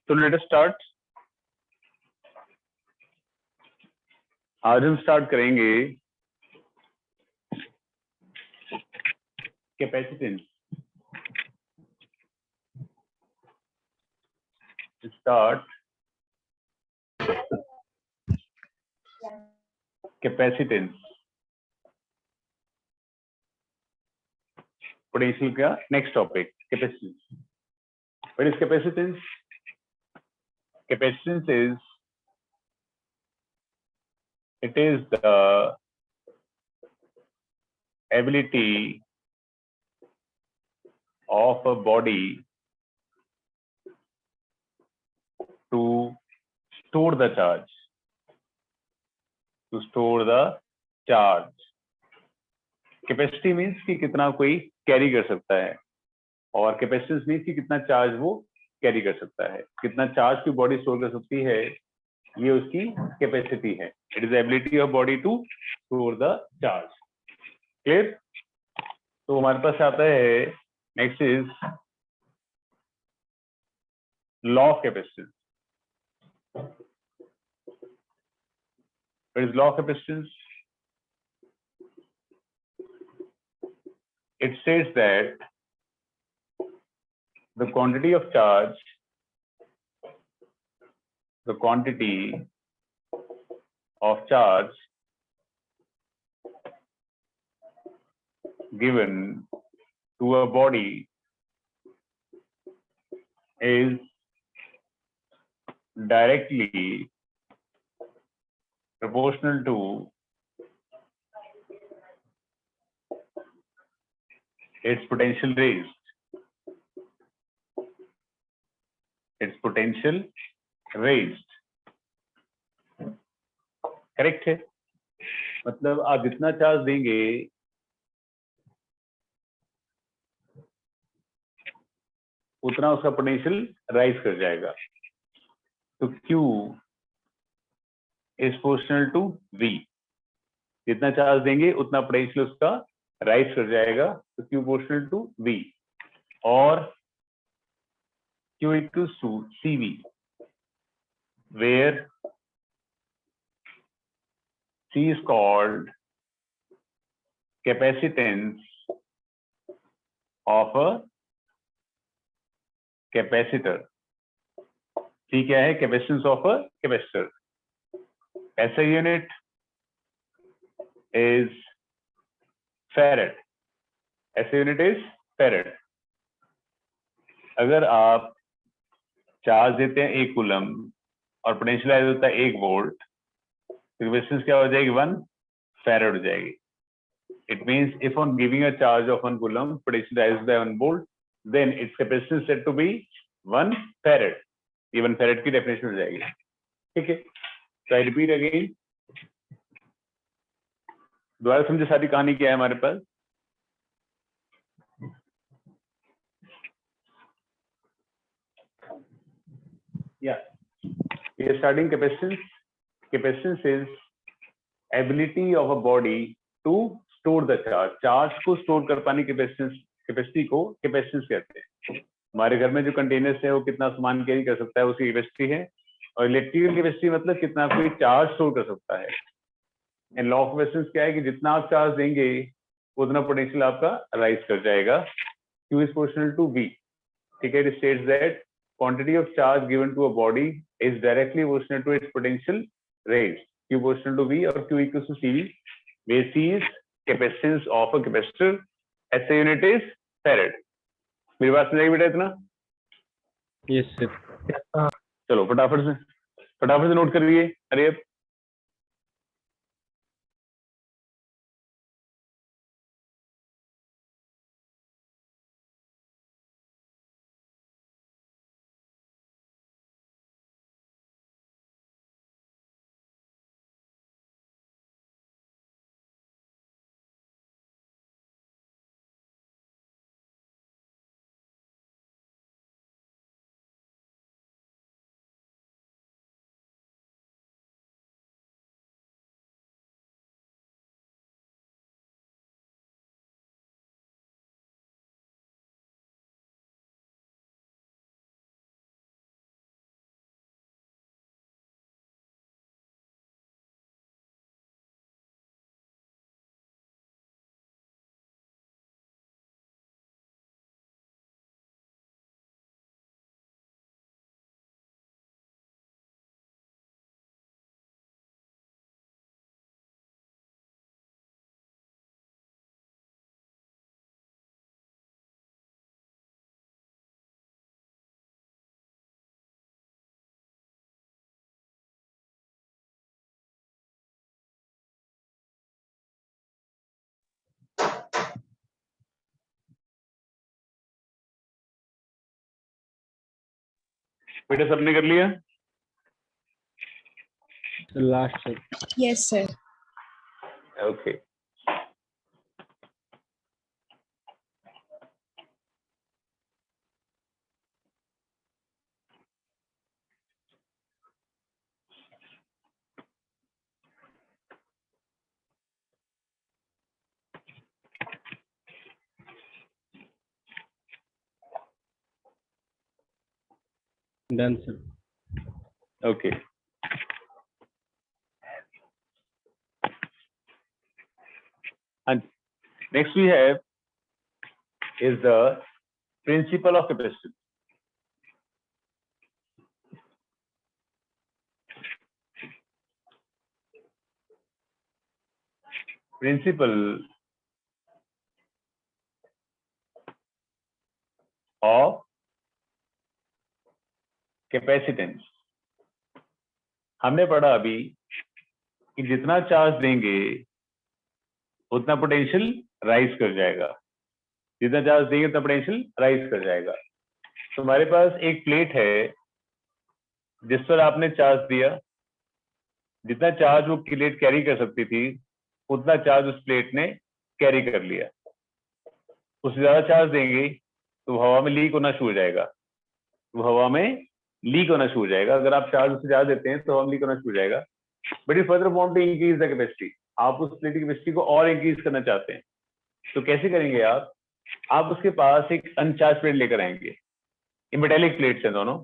तो let us start. आज हम स्टार्ट करेंगे कैपेसिटेंस। स्टार्ट कैपेसिटेंस, पोटेंशियल का next topic capacitance. What is capacitance? Capacitance is the ability of a body to store the charge. To store the charge. Capacity means कि कितना कोई carry कर सकता है, और कैपेसिटेंस मीन्स कि कितना चार्ज वो कैरी कर सकता है, कितना चार्ज की बॉडी स्टोर कर सकती है, ये उसकी कैपेसिटी है। It is ability of body to store the charge. Clear? तो हमारे पास आता है next is law of capacitance. What is law of capacitance? It says that the quantity of charge given to a body is directly proportional to its potential raised. Correct है? मतलब आप जितना charge देंगे उतना उसका पोटेंशियल राइज कर जाएगा। तो Q is proportional to V। जितना चार्ज देंगे उतना पोटेंशियल उसका राइज कर जाएगा। तो Q प्रोपोर्शनल टू V और Q equals to CV, where C is called capacitance of a capacitor। C क्या है? Capacitance of a capacitor. SI unit is farad. SI unit is farad. अगर आप charge देते हैं 1 कूलम और potential होता है 1 वोल्ट, कैपेसिटेंस क्या हो जाएगी? 1 फैरेड हो जाएगी। It means if on giving a charge of 1 coulomb potential rise by 1 volt, then its capacitance said to be 1 farad. ये 1 फैरेड की डेफिनेशन हो जाएगी। ठीक है, तो आई रिपीट अगेन, दोबारा समझे सारी कहानी क्या है हमारे पास। Yeah, we are starting capacitance. Capacitance is ability of a body to store the charge. Charge को स्टोर कर पाने की कैपेसिटी को कैपेसिटेंस कहते हैं। हमारे घर में जो कंटेनर्स है वो कितना सामान कैरी कर सकता है, उसकी कैपेसिटी है। और इलेक्ट्रिकल कैपेसिटी मतलब कितना कोई चार्ज स्टोर कर सकता है। एंड लॉ ऑफ कैपेसिटेंस क्या है कि जितना आप चार्ज देंगे उतना पोटेंशियल आपका राइज कर जाएगा। Q is proportional to V। ठीक है, it states that quantity of charge given to a body is directly proportional to its potential raised। Q proportional to V और Q equals to CV, where C is capacitance of a capacitor, SI unit is farad। मेरी बात समझ आई बेटा इतना? Yes sir. चलो फटाफट से note करिए। अरे बेटा सबने कर लिया? Last sir. Yes, sir. Okay done sir. Okay and next we have is the principle of capacitance. Principle of capacitance. हमने पढ़ा अभी कि जितना चार्ज देंगे उतना पोटेंशियल राइज कर जाएगा, जितना चार्ज देंगे उतना पोटेंशियल राइज कर जाएगा। तो हमारे पास एक प्लेट है जिस पर आपने चार्ज दिया, जितना चार्ज वो प्लेट कैरी कर सकती थी उतना चार्ज उस प्लेट ने कैरी कर लिया। उससे ज्यादा चार्ज देंगे तो हवा में लीक होना शुरू हो जाएगा, वो हवा में लीक होना शुरू हो जाएगा। अगर आप चार्ज उससे ज्यादा देते हैं तो हवा में लीक होना शुरू हो जाएगा। But you further want to increase the capacity, आप उस प्लेट की कैपेसिटी को और इंक्रीज करना चाहते हैं, तो कैसे करेंगे आप उसके पास एक अनचार्ज प्लेट लेकर आएंगे। ये मेटेलिक प्लेट्स हैं दोनों,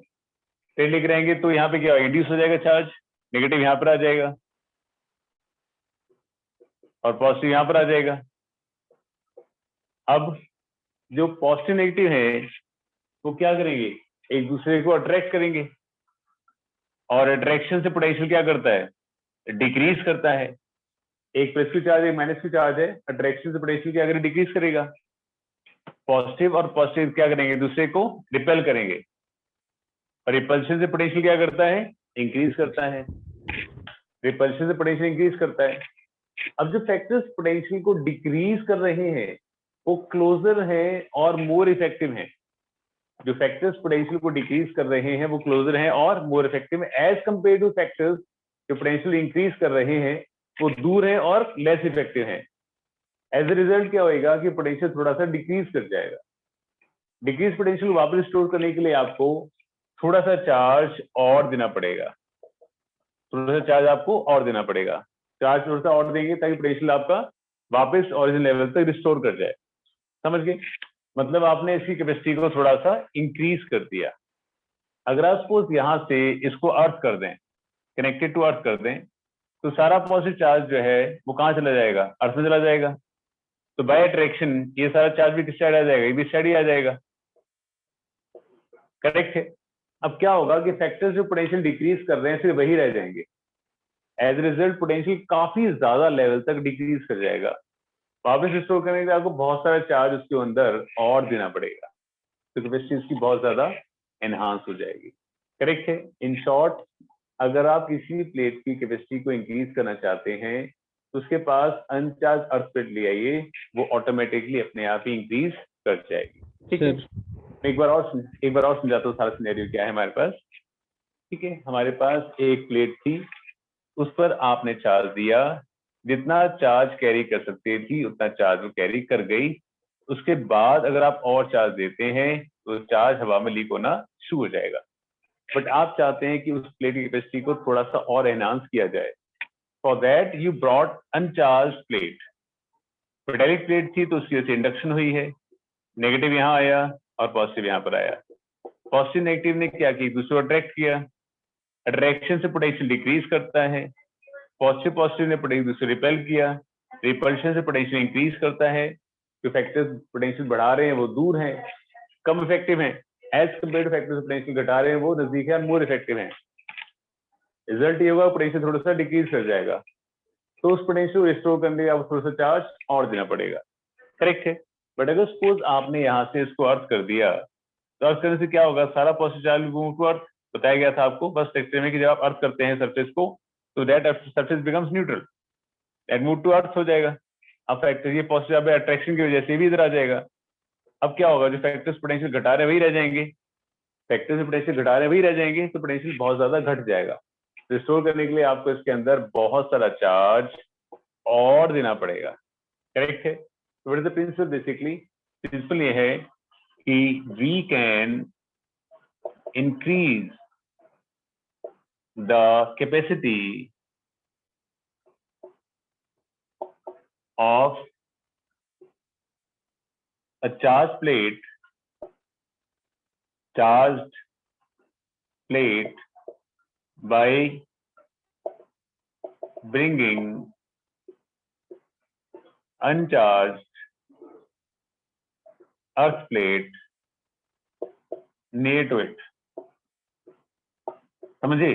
प्लेट लेकर आएंगे तो यहाँ पे क्या इंड्यूस हो जाएगा, चार्ज नेगेटिव यहाँ पर आ जाएगा और पॉजिटिव यहाँ पर आ जाएगा। अब जो पॉजिटिव नेगेटिव है वो क्या करेंगे, एक दूसरे को अट्रैक्ट करेंगे, और अट्रैक्शन से पोटेंशियल क्या करता है, डिक्रीज करता है। एक प्लस की चार्ज एक माइनस की चार्ज है, अट्रैक्शन से पोटेंशियल क्या करेगा, डिक्रीज करेगा। पॉजिटिव और पॉजिटिव क्या करेंगे, दूसरे को रिपेल करेंगे, और रिपल्शन से पोटेंशियल क्या करता है, इंक्रीज करता है। रिपल्शन से पोटेंशियल इंक्रीज करता है। अब जो फैक्टर्स पोटेंशियल को डिक्रीज कर रहे हैं वो क्लोजर हैं और मोर इफेक्टिव हैं। जो फैक्टर्स पोटेंशियल को डिक्रीज कर रहे हैं वो क्लोजर हैं और more effective as compare to factors जो पोटेंशियल इंक्रीज कर रहे हैं वो दूर है और लेस इफेक्टिव है। एज ए रिजल्ट क्या होएगा कि पोटेंशियल थोड़ा सा डिक्रीज कर जाएगा। डिक्रीज पोटेंशियल को वापस स्टोर करने के लिए आपको थोड़ा सा चार्ज और देना पड़ेगा, थोड़ा सा चार्ज आपको और देना पड़ेगा। चार्ज थोड़ा सा और देंगे ताकि पोटेंशियल आपका वापस ओरिजिनल लेवल तक रिस्टोर कर जाए। समझ गए? मतलब आपने इसकी कैपेसिटी को थोड़ा सा इंक्रीज कर दिया। अगर आप सपोज यहाँ से इसको अर्थ कर दें, कनेक्टेड टू अर्थ कर दें, तो सारा पॉजिटिव चार्ज जो है वो कहाँ चला जाएगा, अर्थ में चला जाएगा। तो बाय अट्रैक्शन ये सारा चार्ज भी किस साइड आ जाएगा, ये भी साइड ही आ जाएगा। करेक्ट है? अब क्या होगा कि फैक्टर्स जो पोटेंशियल डिक्रीज कर रहे हैं सिर्फ वही रह जाएंगे। एज ए रिजल्ट पोटेंशियल काफी ज्यादा लेवल तक डिक्रीज कर जाएगा। वापस रिस्टोर करने के लिए आपको बहुत सारा चार्ज उसके अंदर और देना पड़ेगा, तो कैपेसिटी उसकी बहुत ज्यादा एनहांस हो जाएगी। करेक्ट है? इन शॉर्ट, अगर आप किसी प्लेट की कैपेसिटी को इंक्रीज करना चाहते हैं तो उसके पास अनचार्ज अर्थ प्लेट ले आइए, वो ऑटोमेटिकली अपने आप ही इंक्रीज कर जाएगी। ठीक है? एक बार और समझाता हूँ सारा सिनेरियो क्या है हमारे पास। ठीक है, हमारे पास एक प्लेट थी, उस पर आपने चार्ज दिया, जितना चार्ज कैरी कर सकती थी उतना चार्ज वो कैरी कर गई। उसके बाद अगर आप और चार्ज देते हैं तो चार्ज हवा में लीक होना शुरू हो जाएगा। बट आप चाहते हैं कि उस प्लेट की कैपेसिटी को थोड़ा सा और एनहांस किया जाए। For that you brought अनचार्ज plate. Metallic plate थी तो उसकी वजह से इंडक्शन हुई है, नेगेटिव यहाँ आया और पॉजिटिव यहाँ पर आया। पॉजिटिव नेगेटिव ने क्या किया, दूसरे को अट्रैक्ट किया। अट्रैक्शन से पोटेंशियल डिक्रीज करता है। पॉजिटिव ने पोटेंशियल रिपेल किया। रिपल्शन से पोटेंशियल इंक्रीज करता है। जो फैक्टर्स पोटेंशियल बढ़ा रहे हैं वो दूर हैं, कम इफेक्टिव हैं। As compare to factors potential घटा रहे हैं वो नजदीक है, मोर इफेक्टिव हैं। रिजल्ट ये होगा पोटेंशियल थोड़ा सा डिक्रीज कर जाएगा, तो उस पोटेंशियल को रिस्टोर करने के लिए आपको थोड़ा सा चार्ज और देना पड़ेगा। करेक्ट है? बट अगर सपोज आपने यहाँ से इसको अर्थ कर दिया तो अर्थ करने से क्या होगा, सारा positive charge move to earth. बताया गया था आपको बस लेक्चर में कि जब आप अर्थ करते हैं सरफेस को तो that surface becomes neutral, that move to earth हो जाएगा। अब फैक्टर ये पॉजिटिव अट्रैक्शन की वजह से भी इधर आ जाएगा। अब क्या होगा, जो फैक्टर्स पोटेंशियल घटा रहे वही रह जाएंगे। फैक्टर से पोटेंशियल घटा रहे वही रह जाएंगे, तो पोटेंशियल बहुत ज्यादा घट जाएगा। रिस्टोर करने के लिए आपको इसके अंदर बहुत सारा चार्ज और देना पड़ेगा। करेक्ट है? तो what is the principle? Basically principle ये है कि we can increase the capacity of a charged plate by bringing uncharged earth plate near to it। समझे?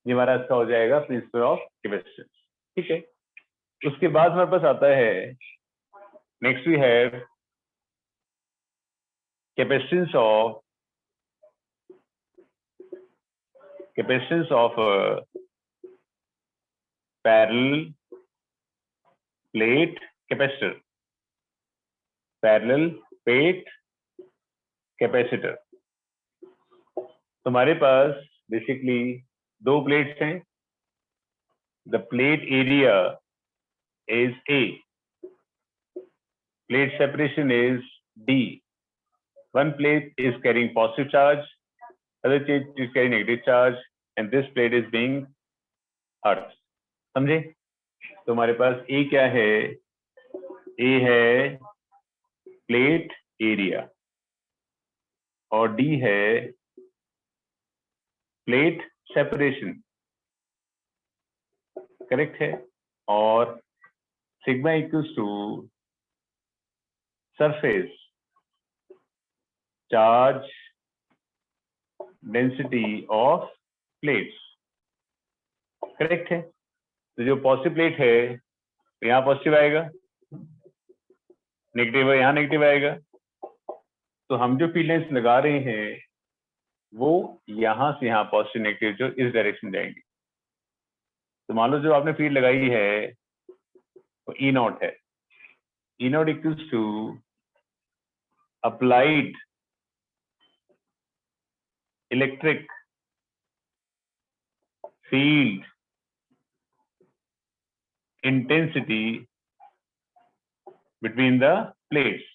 ये हमारा इसका हो जाएगा प्रिंसिपल ऑफ कैपेसिटेंस। ठीक है, उसके बाद हमारे पास आता है next we have capacitance of parallel plate capacitor. Parallel plate capacitor, तुम्हारे पास बेसिकली दो प्लेट्स हैं। The plate area is A, plate separation is D। One plate is carrying positive charge, other plate is carrying negative charge, and this plate is being earth। समझे? तो हमारे पास A क्या है? A है plate area और D है plate separation. Correct है? और sigma equals to surface charge density of plates. Correct है? तो जो पॉजिटिव प्लेट है यहाँ पॉजिटिव आएगा, नेगेटिव है यहाँ नेगेटिव आएगा। तो हम जो फील्ड लाइंस लगा रहे हैं वो यहाँ से यहाँ पॉजिटिव नेगेटिव जो इस डायरेक्शन जाएंगे। तो मान लो जो आपने फील्ड लगाई है वो ई नॉट है। E nought equals to applied electric field intensity between the plates।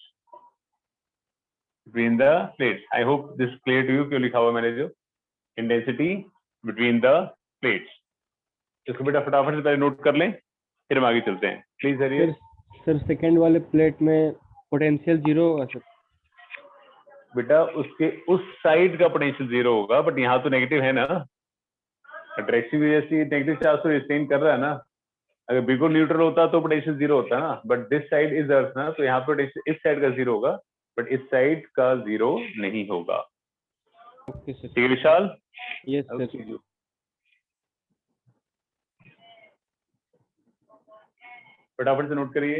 I hope this is clear to you। क्यों लिखा हुआ मैंने जो इंटेंसिटी between the plates, इसको बेटा फटाफट से पहले नोट कर लें, फिर हम आगे चलते हैं। प्लीज हरियर। सर सेकंड वाले प्लेट में पोटेंशियल 0 होगा सर? बेटा उसके उस साइड का पोटेंशियल 0 होगा, बट यहाँ तो नेगेटिव है ना, डायरेक्शन की वजह से नेगेटिव चार्ज तो रिस्टेन कर रहा है ना। अगर बिल्कुल न्यूट्रल होता तो पोटेंशियल 0 होता ना, but this side is earth ना, तो यहाँ पे इस साइड का 0 होगा, बट इस साइड का 0 नहीं होगा। Okay sir. ठीक है विशाल? Yes sir. फटाफट से नोट करिए।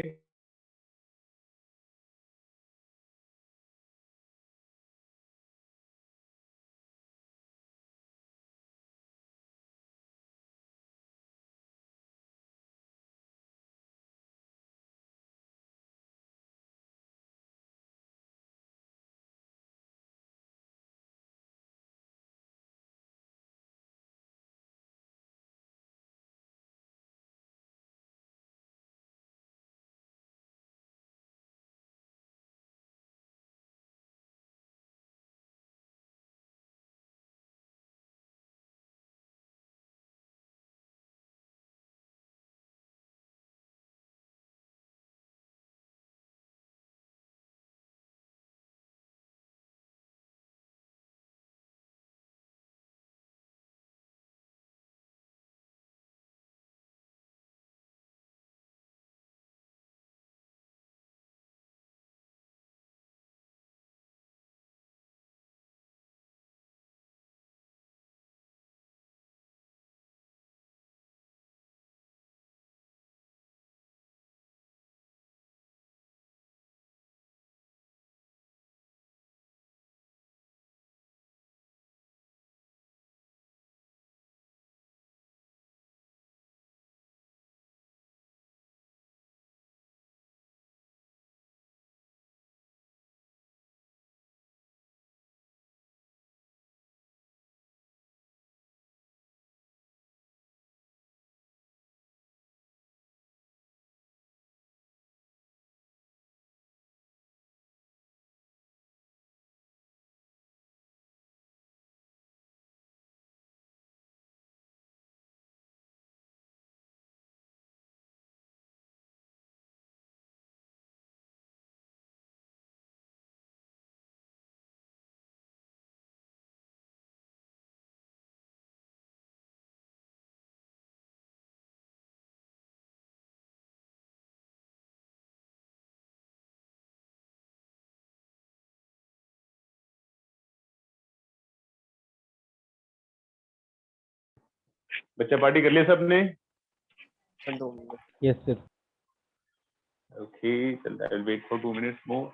बच्चा पार्टी कर लिया सबने? Yes sir. ओके, चल I will wait for 2 minutes more.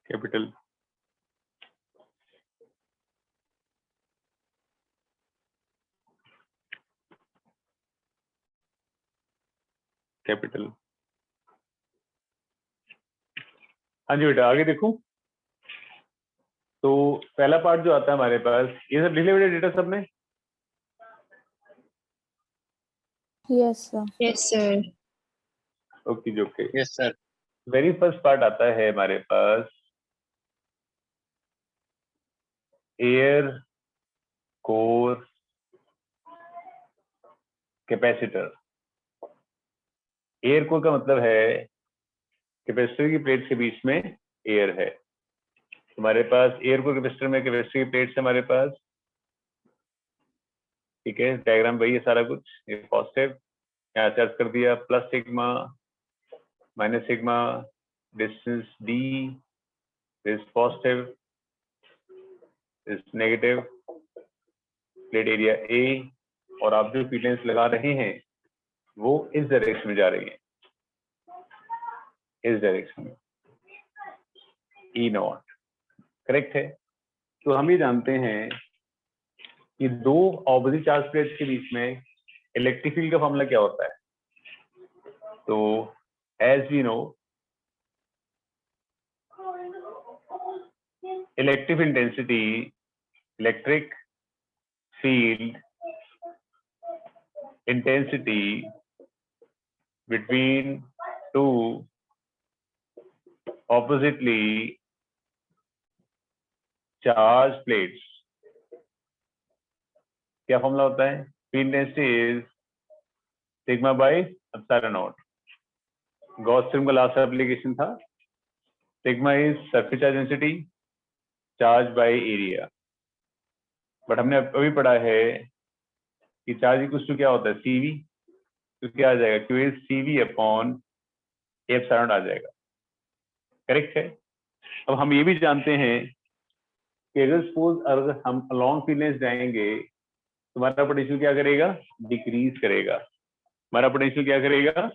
Capital capital. हाँ जी बेटा, आगे देखो। तो पहला पार्ट जो आता है हमारे पास, ये सब लिख लिया बेटा डेटा सबने? Yes, sir. Yes, sir. Okay जी, okay. Yes sir. Very first part आता है हमारे पास air core capacitor. Air core का मतलब है कैपेसिटर की प्लेट्स के बीच में एयर है। हमारे पास एयर कोर कैपेसिटर में कैपेसिटर की प्लेट्स है हमारे पास, ठीक है। डायग्राम वही है सारा कुछ। ये पॉजिटिव यहाँ चार्ज कर दिया, plus sigma minus sigma, distance D is positive is negative, plate area A, और आप जो फील्ड्स लगा रहे हैं वो इस डायरेक्शन में जा रही है, इस डायरेक्शन में, ई नॉट, करेक्ट है। तो हम ये जानते हैं कि दो ऑपोजिट चार्ज प्लेट्स के बीच में इलेक्ट्रिक फील्ड का फॉर्मूला क्या होता है। तो as we know, electric intensity, electric field intensity between two oppositely charged plates, क्या फॉर्मूला होता है? Field intensity is sigma by epsilon naught. Gauss theorem का लास्ट एप्लीकेशन था। Sigma is surface charge density, charge by area. But हमने अभी पढ़ा है कि चार्ज इक्वल टू क्या होता है? सीवी। तो क्या आ जाएगा? Q is CV upon epsilon आ जाएगा, करेक्ट है। अब हम ये भी जानते हैं कि अगर सपोज अगर हम लॉन्ग फील्ड जाएंगे तो हमारा पोटेंशियल क्या करेगा? डिक्रीज करेगा। हमारा पोटेंशियल क्या करेगा?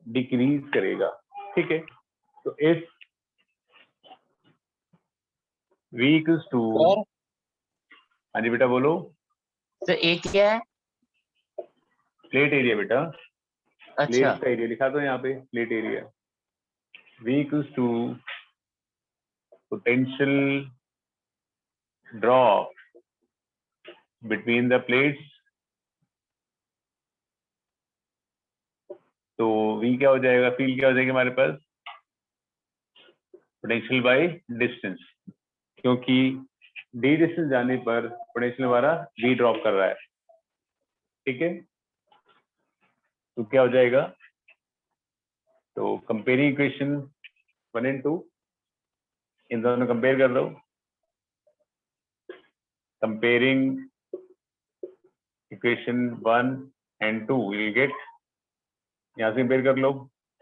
डिक्रीज करेगा, ठीक है। तो इफ V इक्वल्स टू, हाँ जी बेटा बोलो। सर ए क्या है? प्लेट एरिया बेटा, अच्छा प्लेट का एरिया लिखा दो यहाँ पे, plate area. V equals to potential drop between the plates. तो V क्या हो जाएगा? फील्ड क्या हो जाएगी हमारे पास? पोटेंशियल बाय डिस्टेंस, क्योंकि d डिस्टेंस जाने पर पोटेंशियल हमारा V ड्रॉप कर रहा है, ठीक है। तो क्या हो जाएगा? तो कंपेयरिंग इक्वेशन 1 and 2, इन दोनों कंपेयर कर लो। Comparing equation 1 and 2 will get, यहाँ से कंपेयर कर लो,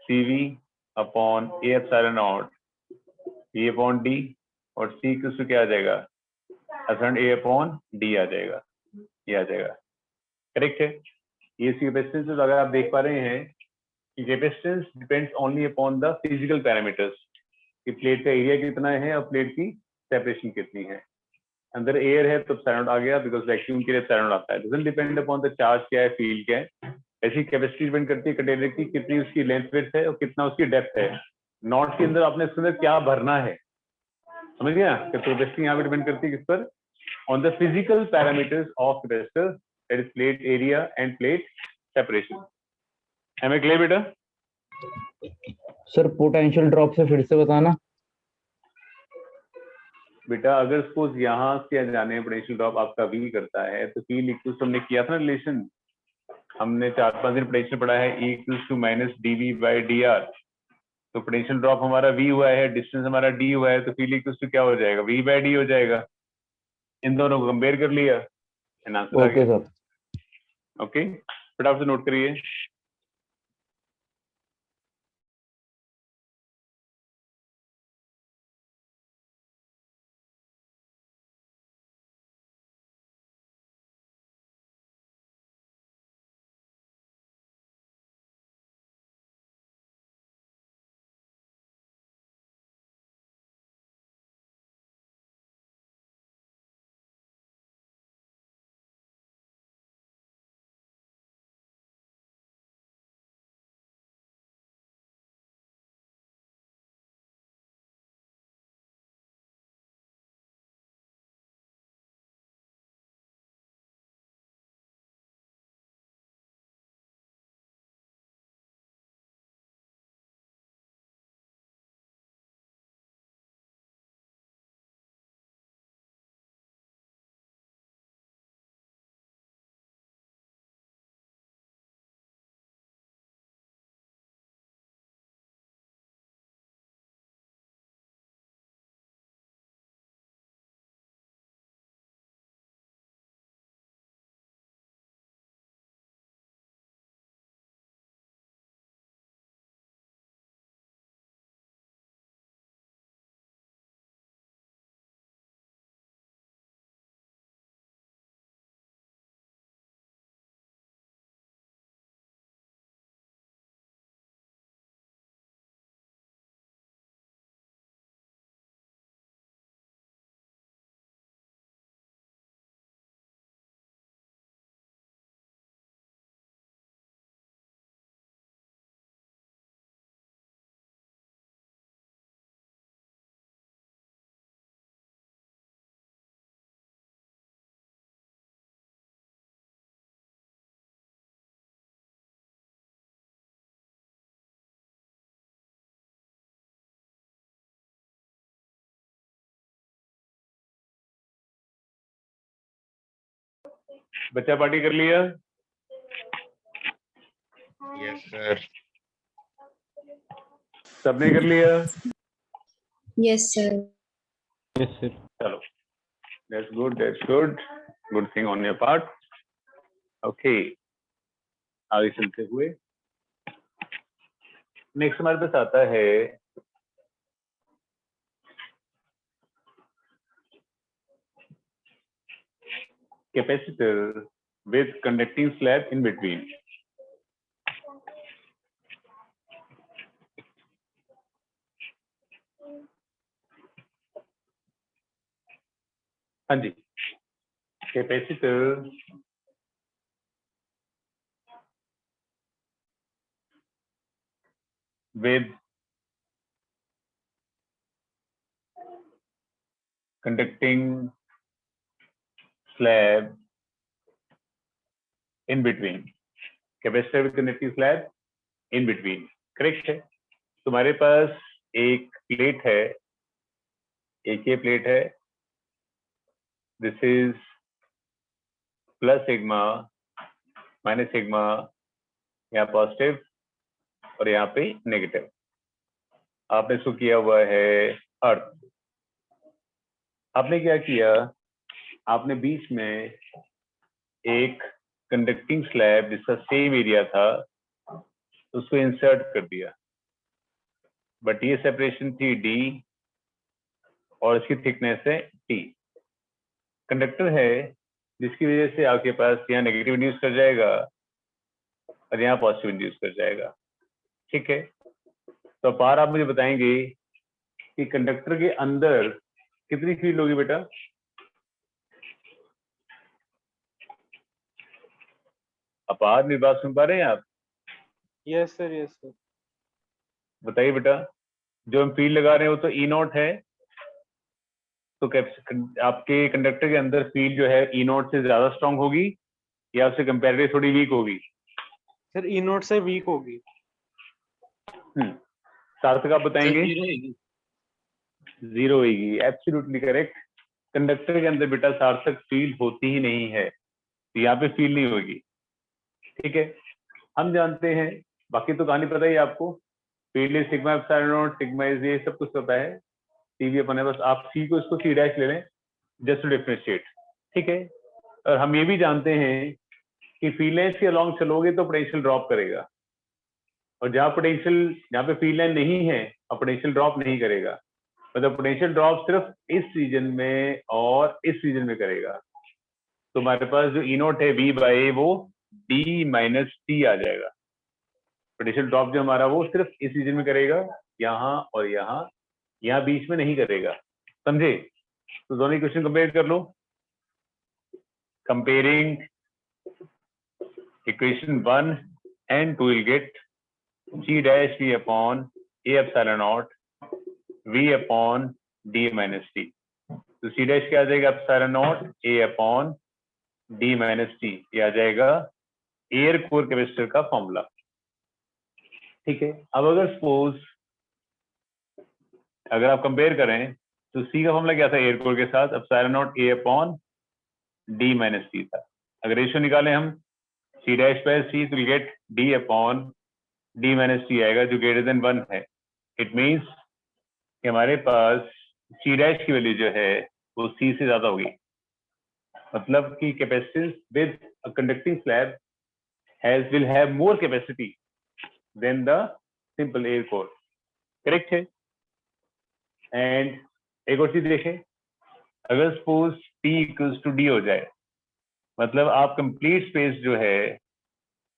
CV upon A epsilon nought E upon D, और C किस क्या आ जाएगा? एप्सिलॉन A अपॉन डी आ जाएगा, ये आ जाएगा, करेक्ट है। ये कैपेसिटेंस अगर आप देख पा रहे हैं कि capacitance depends only upon the physical parameters, कि प्लेट का एरिया कितना है और प्लेट की सेपरेशन कितनी है। अंदर एयर है तो एप्सिलॉन आ गया, बिकॉज वैक्यूम के लिए एप्सिलॉन आता है। Doesn't depend upon the charge क्या है, फील्ड क्या है। ऐसी कैपेसिटी डिपेंड करती है कंटेनर की, कितनी उसकी लेंथ विड्थ है और कितना उसकी डेप्थ है। नॉट के अंदर आपने इसके अंदर क्या भरना है, समझ गया? कैपेसिटी यहाँ पे डिपेंड करती है किस पर? On the physical parameters of capacitor that is plate area and plate separation. Am I clear बेटा? सर पोटेंशियल ड्रॉप से फिर से बताना। बेटा अगर सपोज यहाँ से जाने पोटेंशियल ड्रॉप आपका V करता है तो P इक्वल्स हमने किया था ना रिलेशन, हमने 4-5 दिन पोटेंशियल पढ़ा है, E equals to minus dV/dr। तो पोटेंशियल ड्रॉप हमारा V हुआ है, डिस्टेंस हमारा D हुआ है, तो फील्ड इक्वल्स टू क्या हो जाएगा? V/d हो जाएगा। इन दोनों को कंपेयर कर लिया एंड आंसर आ ओके गया। सर। ओके, फटाफट से नोट करिए। बच्चा पार्टी कर लिया? Yes sir. सबने कर लिया? Yes, sir. Yes sir. चलो, that's good, that's good, good thing on your part. Okay, आगे चलते हुए नेक्स्ट हमारे पास आता है capacitor with conducting slab in between. हाँ जी, capacitor with conducting slab in between, capacitor with conducting slab in between, correct है। तुम्हारे पास एक प्लेट है, एक ये प्लेट है, this is plus sigma minus sigma, यहाँ पॉजिटिव और यहाँ पे नेगेटिव। आपने इसको किया हुआ है अर्थ। आपने क्या किया, आपने बीच में एक कंडक्टिंग स्लैब जिसका सेम एरिया था उसको इंसर्ट कर दिया, बट ये सेपरेशन थी डी और इसकी थिकनेस है टी। कंडक्टर है जिसकी वजह से आपके पास यहाँ नेगेटिव इंड्यूस कर जाएगा और यहाँ पॉजिटिव इंड्यूस कर जाएगा, ठीक है। तो बार आप मुझे बताएंगे कि कंडक्टर के अंदर कितनी फील्ड होगी बेटा? अपार मेरी बात सुन पा रहे हैं आप? Yes sir, yes sir. बताइए बेटा, जो हम फील्ड लगा रहे हैं वो तो ई नॉट है, तो आपके कंडक्टर के अंदर फील्ड जो है ई नॉट से ज्यादा स्ट्रांग होगी या उससे कंपेरेटिव थोड़ी वीक होगी? सर ई नोट से वीक होगी। सार्थक आप बताएंगे? जीरो होगी। जीरो होगी, एब्सोल्युटली करेक्ट। कंडक्टर के अंदर बेटा सार्थक फील्ड होती ही नहीं है, तो यहाँ पे फील्ड नहीं होगी। ठीक है, हम जानते हैं, बाकी तो कहानी पता ही है आपको। Field is sigma epsilon naught, sigma is ये सब कुछ पता है। सी भी अपन है, बस आप सी को इसको सी डैश ले लें जस्ट टू डिफरेंशिएट। ठीक है, और हम ये भी जानते हैं कि फील्ड लाइन के अलॉन्ग चलोगे तो पोटेंशियल ड्रॉप करेगा, और जहाँ पे फील्ड लाइन नहीं है और पोटेंशियल ड्रॉप नहीं करेगा, मतलब पोटेंशियल ड्रॉप सिर्फ इस रीजन में और इस रीजन में करेगा। तो हमारे पास जो ई नोट है वी बाई वो डी माइनस टी आ जाएगा। पोटेंशियल ड्रॉप जो हमारा वो सिर्फ इस रीजन में करेगा, यहाँ और यहाँ, यहाँ बीच में नहीं करेगा। समझे? तो दोनों इक्वेशन कंपेयर कर लो। Comparing equation 1 and 2 will get g dash v upon a epsilon naught v upon d minus t। तो c dash क्या आ जाएगा? epsilon naught a upon d minus t, ये आ जाएगा एयर कोर कैपेसिटर का फॉर्मूला। ठीक है, अब अगर सपोज अगर आप कंपेयर करें तो c का फॉर्मूला क्या था एयर कोर के साथ? epsilon naught a upon d minus t था। अगर रेशियो निकालें हम c dash by c तो gate d upon d minus t आएगा जो ग्रेटर देन 1 है। इट मींस कि हमारे पास c डैश की वैल्यू जो है वो c से ज्यादा होगी, मतलब कि capacitance with a conducting slab will have more capacity than the simple air core. Correct है? एंड एक और चीज देखें, अगर suppose p equals to d हो जाए, मतलब आप कंप्लीट स्पेस जो है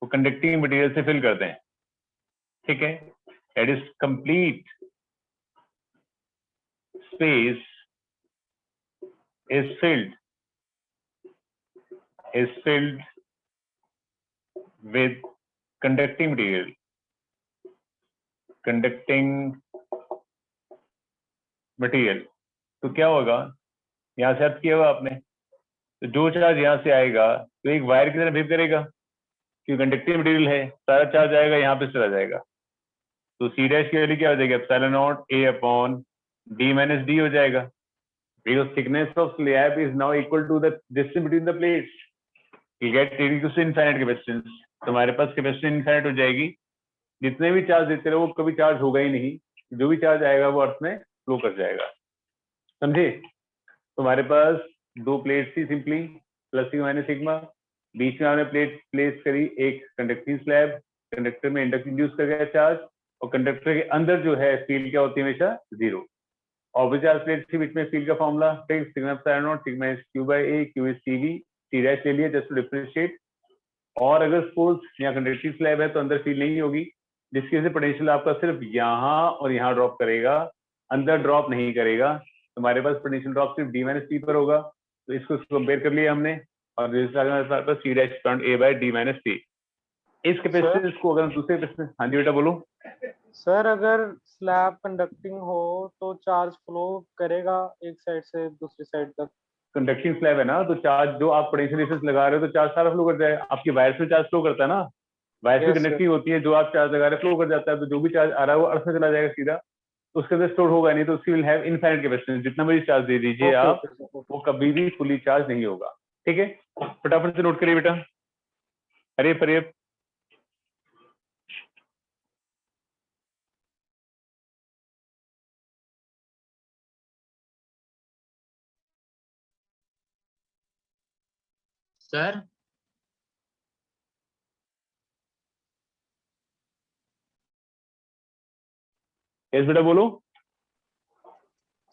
वो कंडक्टिंग मटेरियल से फिल कर दें। ठीक है, that is complete space is filled with conducting material, तो क्या होगा? यहाँ से अर्थ किया होगा आपने, तो जो चार्ज यहाँ से आएगा तो एक वायर की तरह बिहेव करेगा, क्योंकि कंडक्टिंग मटेरियल है, सारा चार्ज आएगा यहाँ पे चला जाएगा। तो सी डैश की वैल्यू क्या हो जाएगी? Epsilon not A upon D minus D हो जाएगा, because thickness of slab is now equal to the distance between the plates. You get reduced to infinite capacitance, तो हमारे पास कैपेसिटी इनफाइनाइट हो जाएगी। जितने भी चार्ज देते रहे वो कभी चार्ज होगा ही नहीं, जो भी चार्ज आएगा वो अर्थ में फ्लो कर जाएगा। समझे? तो हमारे पास दो प्लेट थी simply, plus sigma minus sigma, बीच में हमने प्लेट प्लेस करी एक कंडक्टिंग स्लैब, कंडक्टर में इंडक्ट इंड्यूस कर गया चार्ज, और कंडक्टर के अंदर जो है फील्ड क्या होती है? हमेशा जीरो। और चार्ज प्लेट थी, बीच में फील्ड का formula fix, sigma epsilon naught, sigma is Q by A, Q is C V, C dash ले लिया जस्ट टू डिफरेंशिएट। और अगर सपोज यहाँ कंडक्टिव स्लैब है तो अंदर फील्ड नहीं होगी, जिसकी वजह से पोटेंशियल आपका सिर्फ यहाँ और यहाँ ड्रॉप करेगा, अंदर ड्रॉप नहीं करेगा। तो हमारे पास पोटेंशियल ड्रॉप सिर्फ डी माइनस टी पर होगा, तो इसको कंपेयर कर लिया हमने, और हमारे पास सी डैश ए बाय डी माइनस टी। इस कैपेसिटेंस को अगर दूसरे कैपेसिटेंस, हाँ जी बेटा बोलो। सर अगर स्लैब कंडक्टिंग हो तो चार्ज फ्लो करेगा एक साइड से दूसरी साइड तक। कंडक्टिंग स्लैब है ना, तो चार्ज जो आप पोटेंशियल डिफरेंस लगा रहे हो तो चार्ज सारा फ्लो कर जाएगा। आपकी वायर्स में चार्ज फ्लो करता है ना, वायर्स भी कंडक्टिंग होती है, जो आप चार्ज लगा रहे फ्लो कर जाता है, तो जो भी चार्ज आ रहा है वो अर्थ में चला जाएगा सीधा, तो उसके अंदर स्टोर होगा नहीं, तो उसकी विल हैव इनफाइनाइट कैपेसिटेंस। जितना बड़ी चार्ज दे दीजिए आप, वो कभी भी फुली चार्ज नहीं होगा। ठीक है, फटाफट से नोट करिए बेटा। अरे पर सर यस बेटा बोलो।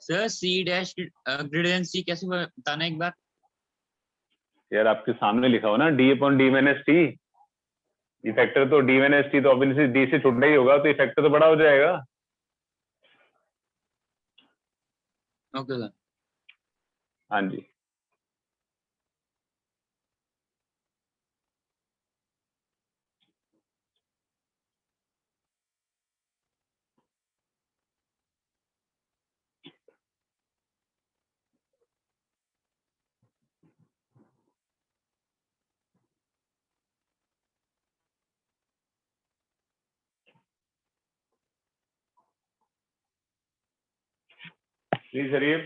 Sir C dash greater than C कैसे बताना एक बार? यार आपके सामने लिखा हो ना, D upon D minus T, effector तो डी माइनस टी, तो ऑब्वियसली डी से छोटा ही होगा, तो इफेक्टर तो बड़ा हो जाएगा। Okay sir. हाँ जी, Please hurry up.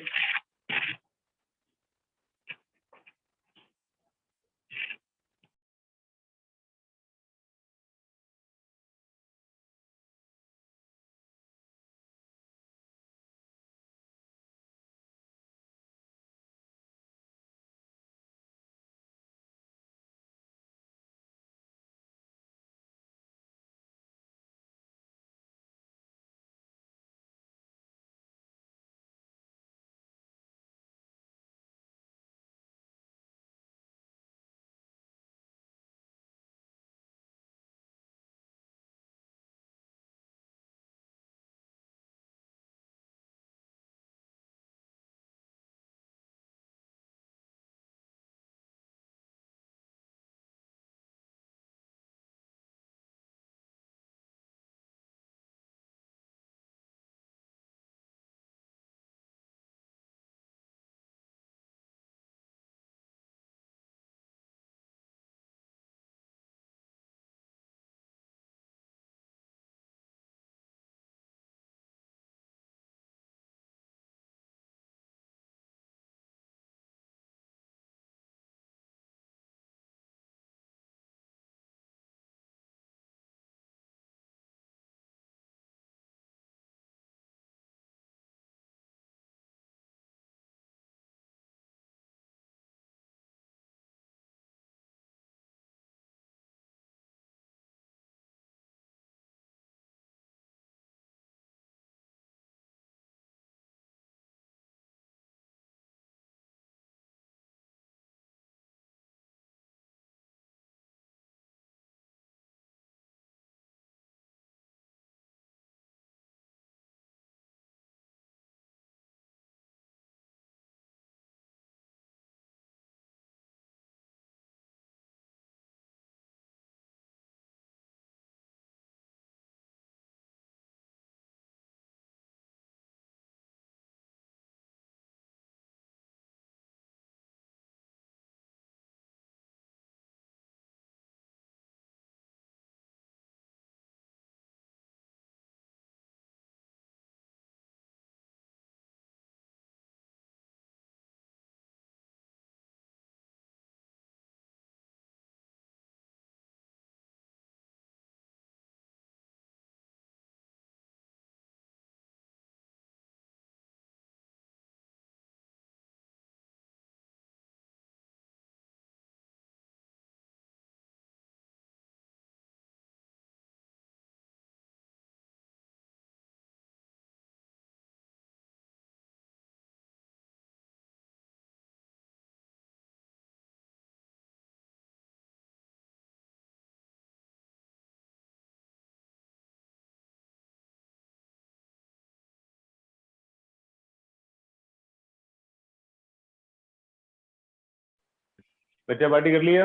बच्चा पार्टी कर लिया?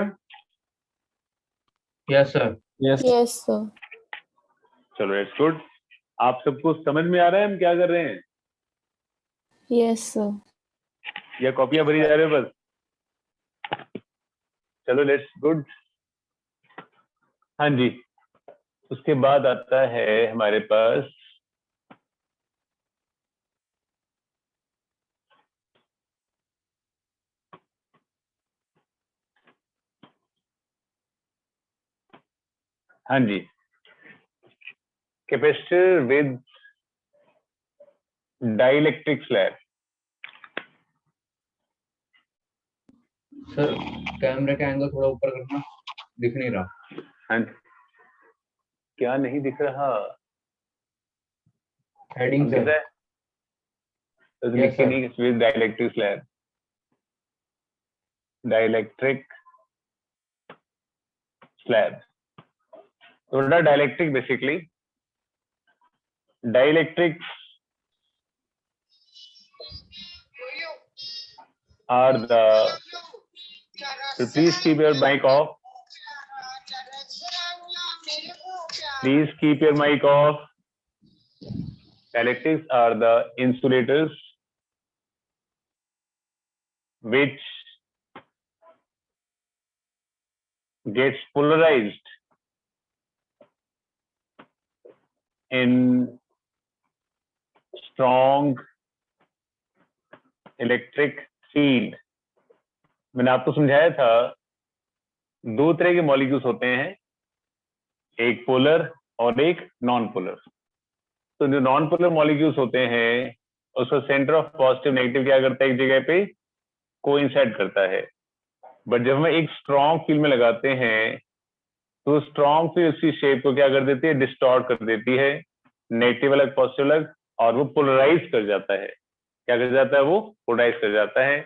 Yes sir. Yes Yes, sir. चलो इट्स गुड। आप सबको समझ में आ रहा है हम क्या कर रहे हैं, Yes, sir. या कॉपियां भरी जा रहे हो बस? चलो लेट्स गुड। हाँ जी, उसके बाद आता है हमारे पास हाँ जी, capacitor with dielectric slab. Sir कैमरे का एंगल थोड़ा ऊपर करना, दिख नहीं रहा। हाँ जी, क्या नहीं दिख रहा? हेडिंग दिख सर। रहा है तो Yes, लिख के sir. नहीं, with dielectric slab, dielectric slab. तो what are dielectric basically? Dielectrics are the, so please keep your mic off. Please keep your mic off. Dielectrics are the insulators which gets polarized in strong electric field. मैंने आपको समझाया था दो तरह के molecules होते हैं, एक पोलर और एक नॉन पोलर। तो जो नॉन पोलर मॉलिक्यूल्स होते हैं उसका सेंटर ऑफ पॉजिटिव नेगेटिव क्या करता है, एक जगह पे कोइंसाइड करता है। बट जब हम एक स्ट्रॉन्ग फील्ड में लगाते हैं तो स्ट्रॉन्ग फील्ड उसकी शेप को क्या कर देती है, डिस्टॉर्ट कर देती है, नेगेटिव अलग पॉजिटिव अलग, और वो पोलराइज कर जाता है। क्या कर जाता है, वो पोलराइज कर जाता है।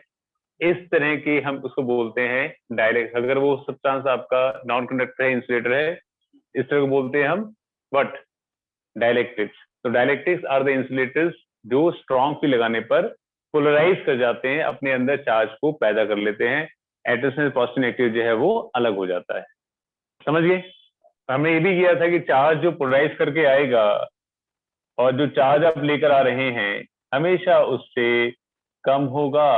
इस तरह की हम उसको बोलते हैं डायलेक्ट। अगर वो सब्सटेंस आपका नॉन कंडक्टर है, इंसुलेटर है, इस तरह को बोलते हैं हम व्हाट, डायलेक्ट्रिक्स। तो डायलेक्ट्रिक्स आर द इंसुलेटर्स जो स्ट्रॉन्ग फील्ड लगाने पर पोलराइज कर जाते हैं, अपने अंदर चार्ज को पैदा कर लेते हैं, एटम्स में पॉजिटिव नेगेटिव जो है वो अलग हो जाता है। समझ गए? हमने ये भी किया था कि चार्ज जो पोलराइज करके आएगा और जो चार्ज आप लेकर आ रहे हैं हमेशा उससे कम होगा।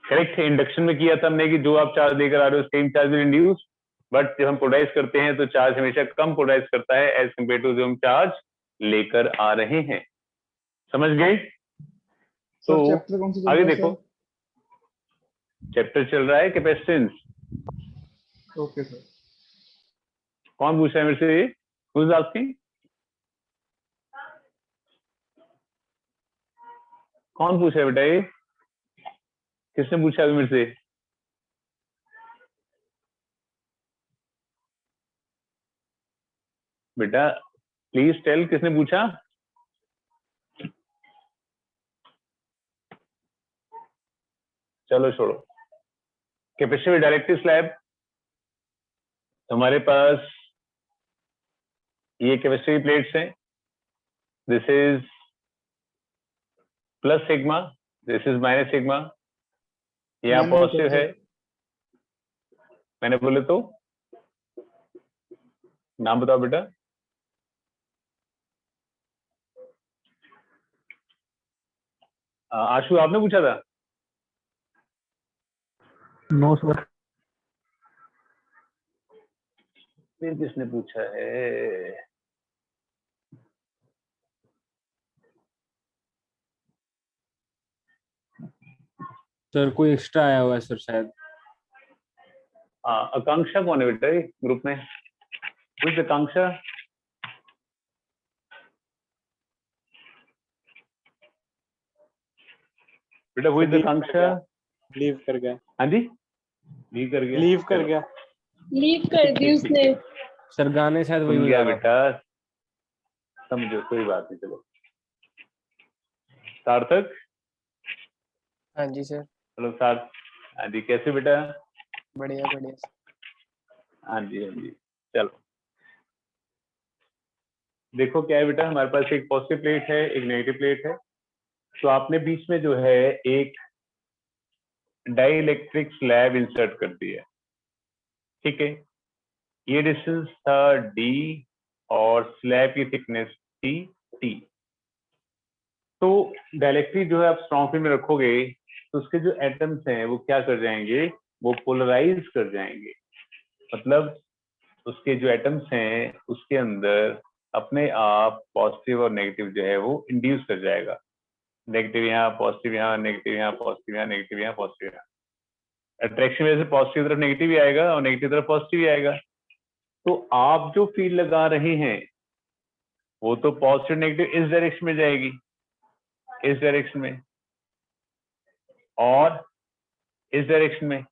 करेक्ट? इंडक्शन में किया था हमने कि जो आप चार्ज लेकर आ रहे हो same charge will induce, but जब हम पोलराइज करते हैं तो चार्ज हमेशा कम पोलराइज करता है एज कम्पेयर टू जो हम चार्ज लेकर आ रहे हैं। समझ गए? तो चैप्टर कौन सा चल आगे रहा है देखो, चैप्टर चल रहा है कैपेसिटेंस। सर? Okay sir. कौन पूछ रहा है मेरे से, हु इज आस्किंग? कौन पूछ रहा है बेटा, ये किसने पूछा अभी मेरे से? बेटा प्लीज टेल, किसने पूछा? चलो छोड़ो। कैपेसिटिव डायलेक्ट्रिक स्लैब, हमारे पास ये कैपेसिटिव प्लेट्स हैं। This is plus sigma, this is minus sigma. यहाँ मैंने पॉजिटिव बताया है, मैंने बोले तो नाम बताओ बेटा। आशु आपने पूछा था? No sir. फिर किसने पूछा है? सर कोई एक्स्ट्रा आया हुआ है सर शायद। आकांक्षा कौन है बेटा ये ग्रुप में? कुछ आकांक्षा? बेटा हुई आकांक्षा? लीव कर गया। हाँ जी, लीव कर गया। लीव कर गया। लीव कर दी उसने। सर गाने शायद वही सुन गया बजा रहा था। बेटा, समझो कोई बात नहीं। चलो सार्थक। हाँ जी सर। चलो सार्थ, हाँ जी कैसे बेटा? बढ़िया बढ़िया सर। हाँ जी हाँ जी। चलो देखो क्या है बेटा, हमारे पास एक पॉजिटिव प्लेट है, एक नेगेटिव प्लेट है। तो आपने बीच में जो है एक डाइइलेक्ट्रिक स्लैब इंसर्ट कर दिया, ठीक है। ये डिस्टेंस था d और स्लैब की थिकनेस थी t। तो डाइइलेक्ट्रिक जो है आप स्ट्रॉन्ग फील्ड में रखोगे तो उसके जो एटम्स हैं वो क्या कर जाएंगे, वो पोलराइज कर जाएंगे। मतलब उसके जो एटम्स हैं उसके अंदर अपने आप पॉजिटिव और नेगेटिव जो है वो इंड्यूस कर जाएगा। नेगेटिव यहाँ, पॉजिटिव यहाँ, नेगेटिव यहाँ, पॉजिटिव यहाँ, नेगेटिव यहाँ, पॉजिटिव यहाँ। अट्रैक्शन वजह से पॉजिटिव तरफ नेगेटिव ही आएगा और नेगेटिव तरफ पॉजिटिव ही आएगा। तो आप जो फील्ड लगा रहे हैं वो तो पॉजिटिव नेगेटिव इस डायरेक्शन में जाएगी, इस डायरेक्शन में, और इस डायरेक्शन में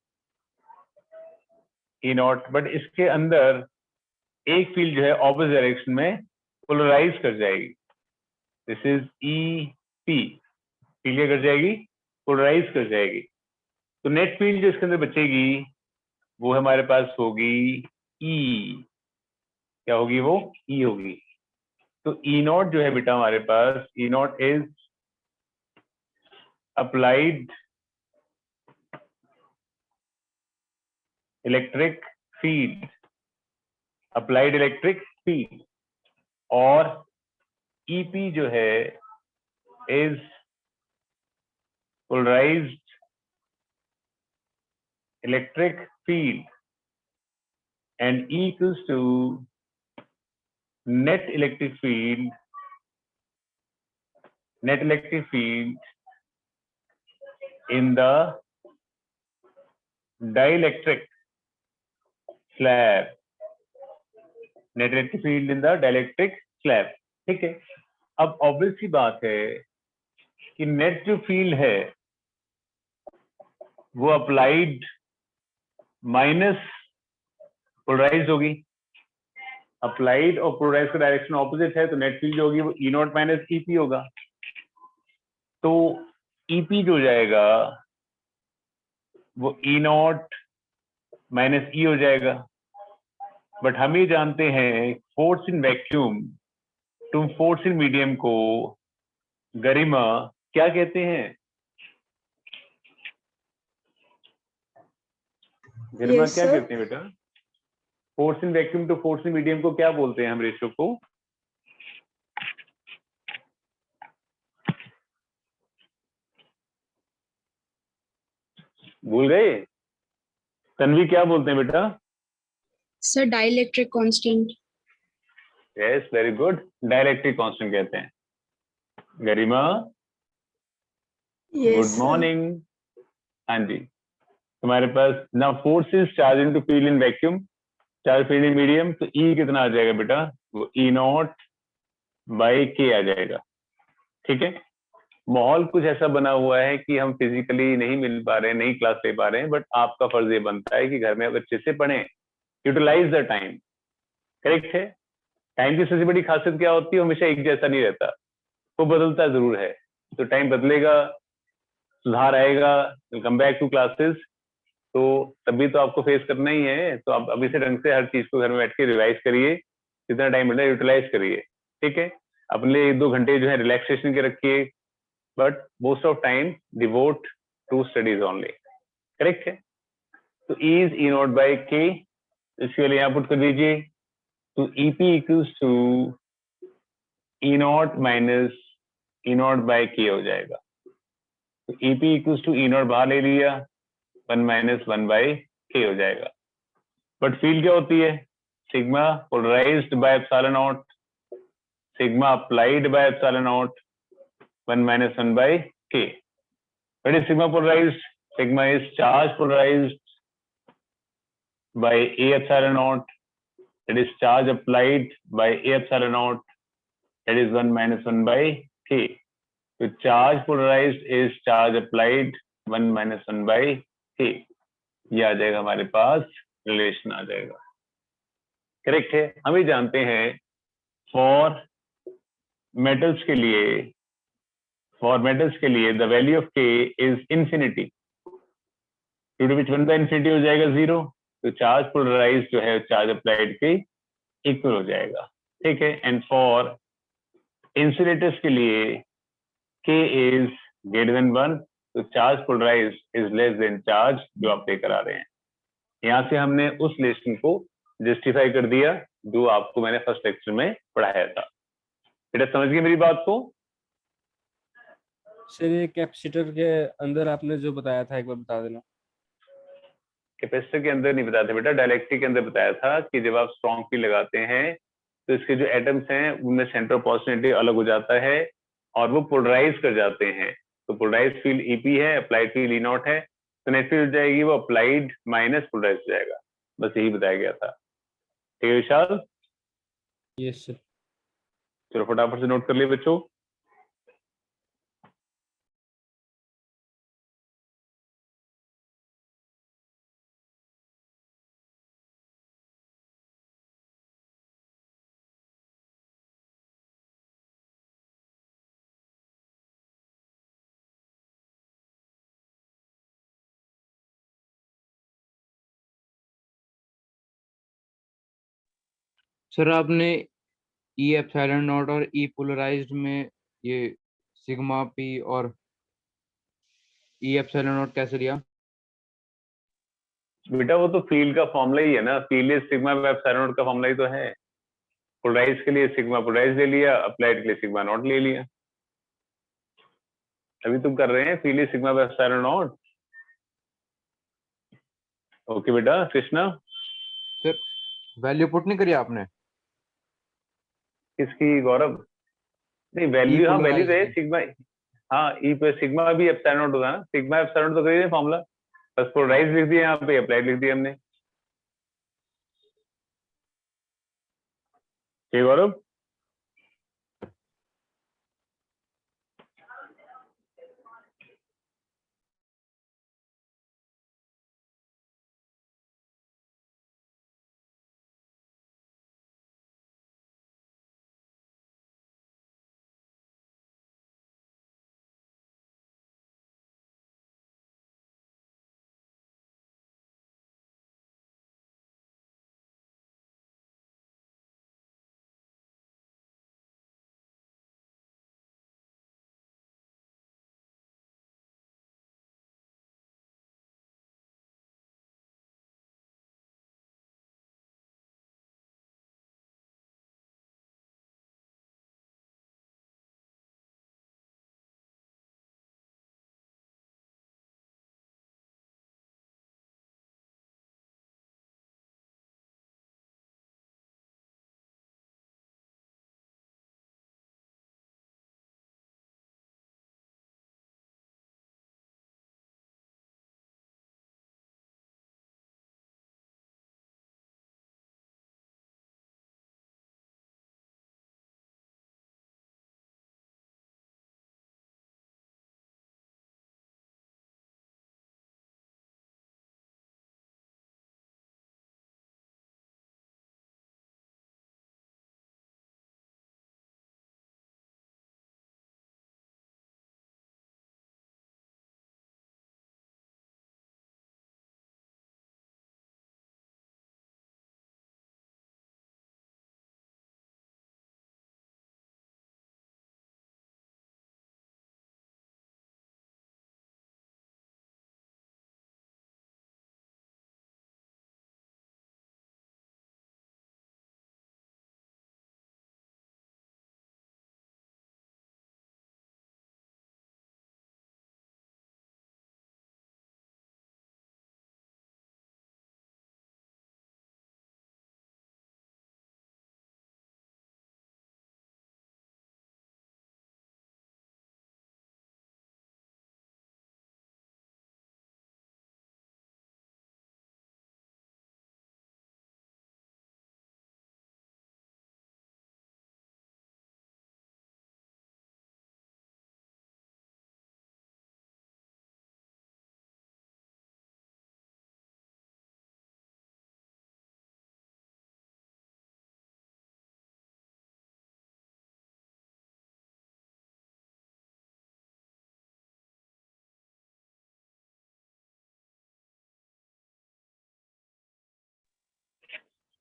ई नॉट। बट इसके अंदर एक फील्ड जो है ऑपोजिट डायरेक्शन में पोलराइज कर जाएगी। This is E P, field क्या कर जाएगी, पोलराइज कर जाएगी। तो नेट फील्ड जो इसके अंदर बचेगी वो हमारे पास होगी ई। क्या होगी वो? ई होगी। तो ई नॉट जो है बेटा हमारे पास, E nought is applied electric field, applied electric field. और ईपी जो है is polarised electric field and E equals to net electric field in the dielectric slab, net electric field in the dielectric slab. ठीक है, अब obvious सी बात है कि net जो फील्ड है वो अप्लाइड माइनस पोलराइज होगी. अप्लाइड और पोलराइज का डायरेक्शन ऑपोजिट है, तो नेट फील्ड जो होगी वो ई नॉट माइनस ईपी होगा. तो ईपी जो जाएगा वो ई नॉट माइनस ई हो जाएगा. बट हम ये जानते हैं फोर्स इन वैक्यूम, तुम फोर्स इन मीडियम को गरिमा क्या कहते हैं? गरिमा Yes, क्या sir. कहते हैं बेटा? Force in vacuum to force in medium को क्या बोलते हैं हम रेशियो को? भूल गए? तन्वी क्या बोलते हैं बेटा? Sir, dielectric constant. Yes, very good, dielectric constant कहते हैं. गरिमा गुड मॉर्निंग. हाँ जी, तुम्हारे पास ना force is charge into field in vacuum, charge field in medium, तो ई कितना आ जाएगा बेटा? वो ई नॉट बाई के आ जाएगा. ठीक है, माहौल कुछ ऐसा बना हुआ है कि हम फिजिकली नहीं मिल पा रहे हैं, नहीं क्लास ले पा रहे हैं, बट आपका फर्ज ये बनता है कि घर में अच्छे से पढ़ें, यूटिलाइज द टाइम. करेक्ट है. टाइम की सबसे बड़ी खासियत क्या होती है? हमेशा एक जैसा नहीं रहता, वो बदलता जरूर है. तो टाइम बदलेगा, सुधार आएगा, कम बैक टू क्लासेस. तो तभी तो आपको फेस करना ही है. तो आप अभी से ढंग से हर चीज को घर में बैठ के रिवाइज करिए, जितना टाइम मिला यूटिलाइज करिए. ठीक है, अपने लिए 1-2 घंटे जो है रिलैक्सेशन के रखिए, but most of time devote to studies only. Correct है. तो इज ई नॉट बाई के, इसके लिए यहाँ पुट कर दीजिए. तो EP equals to E naught minus E naught by K हो जाएगा. तो EP equals to E naught बाहर ले लिया, 1 माइनस 1 बाई के हो जाएगा. बट फील्ड क्या होती है? Sigma polarized by epsilon naught, sigma applied by epsilon naught, 1 minus 1 by K. What is sigma polarized? Sigma is charge polarized by A epsilon naught. It is charge applied by A epsilon naught. That is 1 minus 1 by K. So charge polarized is charge applied 1 minus 1 by K. ये आ जाएगा हमारे पास, relation आ जाएगा. Correct है. हम ये जानते हैं फॉर मेटल्स के लिए, the value of K is infinity, due to which 1 by infinity हो जाएगा 0. तो चार्ज पोलराइज जो है चार्ज अप्लाइड के इक्वल हो जाएगा. ठीक है. एंड फॉर इंसुलेटर्स के लिए K is greater than 1, तो charge polarize is less than charge जो आप लेकर आ रहे हैं. यहाँ से हमने उस रिलेशन को जस्टिफाई कर दिया जो आपको मैंने फर्स्ट लेक्चर में पढ़ाया था. बेटा समझ गए मेरी बात को? सर ये कैपेसिटर के अंदर आपने जो बताया था एक बार बता देना. कैपेसिटर के अंदर नहीं बताया था बेटा, डायइलेक्ट्रिक के अंदर बताया था कि जब आप स्ट्रॉन्ग फील्ड लगाते हैं तो इसके जो एटम्स हैं उनमें सेंटर ऑफ पॉजिटिविटी अलग हो जाता है और वो पोलराइज कर जाते हैं. तो पोलराइज फील्ड ईपी है, अप्लाइड फील्ड ई नॉट है, तो नेट फील्ड हो जाएगी वो अप्लाइड माइनस पोलराइज हो जाएगा. बस यही बताया गया था. ठीक है विशाल? Yes sir. चलो फटाफट से नोट कर लिए बच्चों. सर आपने ई एप्सिलॉन नॉट और ई पोलराइज्ड में ये सिग्मा पी और ई एप्सिलॉन नॉट कैसे लिया? बेटा वो तो फील्ड का फॉर्मूला ही है ना, field sigma by epsilon not का फॉर्मूला ही तो है. पोलराइज के लिए सिग्मा पोलराइज ले लिया, अप्लाइड के लिए सिग्मा नॉट ले लिया. अभी तुम कर रहे हैं field sigma by epsilon not. Okay बेटा. कृष्णा सर वैल्यू पुट नहीं करी आपने? किसकी? गौरव? नहीं वैल्यू, हाँ वैल्यू रहे सिग्मा. हाँ ई पे सिग्मा भी एप्सिलॉन नॉट होगा ना, सिग्मा एप्सिलॉन तो करिए फॉर्मूला, बस पोलराइज लिख दिया यहाँ पे, अप्लाइड लिख दिया हमने। ठीक गौरव?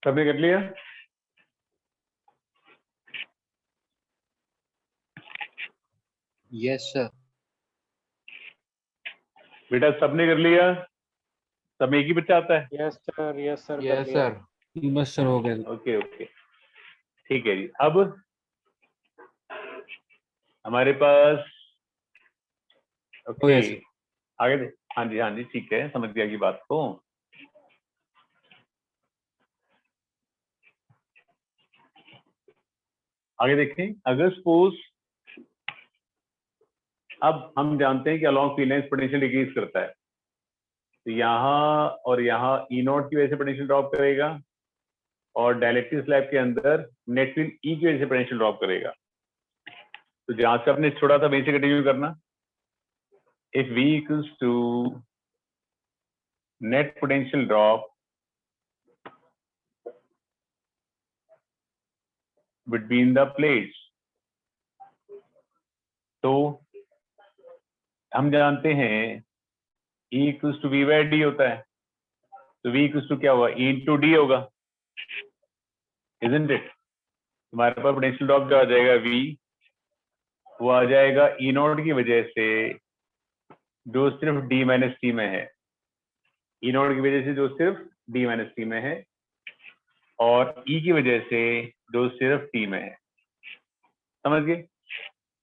सबने कर लिया? Yes sir. बेटा सबने कर लिया? सब में एक ही बच्चा आता है? यस सर, यस सर, कर यस लिया। सर। बस सर हो गया। ओके ओके ठीक है जी। अब हमारे पास हो ओके गया सर। आगे हाँ जी ठीक है, समझ गया की बात को। आगे देखें, अगर सपोज अब हम जानते हैं कि along field lines potential decrease करता है, तो यहाँ और यहाँ ई नॉट की वजह से पोटेंशियल ड्रॉप करेगा और डायलेक्ट्रिक स्लैब के अंदर नेट फील्ड ई की वजह से पोटेंशियल ड्रॉप करेगा। तो जहां से आपने छोड़ा था वहीं से कंटिन्यू करना। If V equals to net potential drop between the plates, तो हम जानते हैं E equals to V by D होता है, तो V equals to क्या हुआ, E into D होगा, isn't it? हमारे पास पोटेंशियल ड्रॉप जो आ जाएगा V, वो आ जाएगा E नॉट की वजह से जो सिर्फ D माइनस T में है, E नॉट की वजह से जो सिर्फ D माइनस T में है, और E की वजह से जो सिर्फ T में है। समझ गए?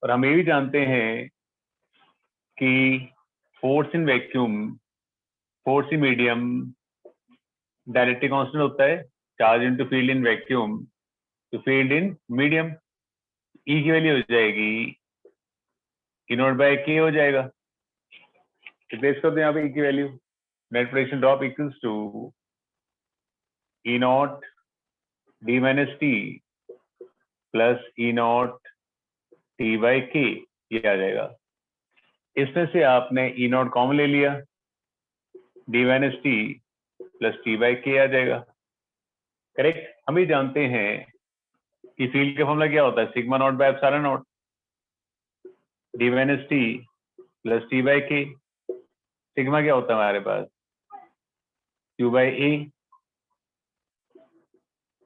और हम ये भी जानते हैं कि force in vacuum, force in medium directly constant होता है, charge into field in vacuum तो फील्ड इन मीडियम, ई की वैल्यू हो जाएगी ई नॉट बाय के हो जाएगा। रिप्लेस कर दो यहाँ पे ई की value, net potential drop equals to E naught D minus T plus E naught T by K, ये आ जाएगा। इसमें से आपने ई नॉट कॉमन ले लिया, D minus T plus T by के आ जाएगा, करेक्ट। हम ही जानते हैं कि फील्ड का फॉर्मूला क्या होता है, sigma nought by epsilon nought, D minus T plus T by K. Sigma क्या होता है हमारे पास, Q by A,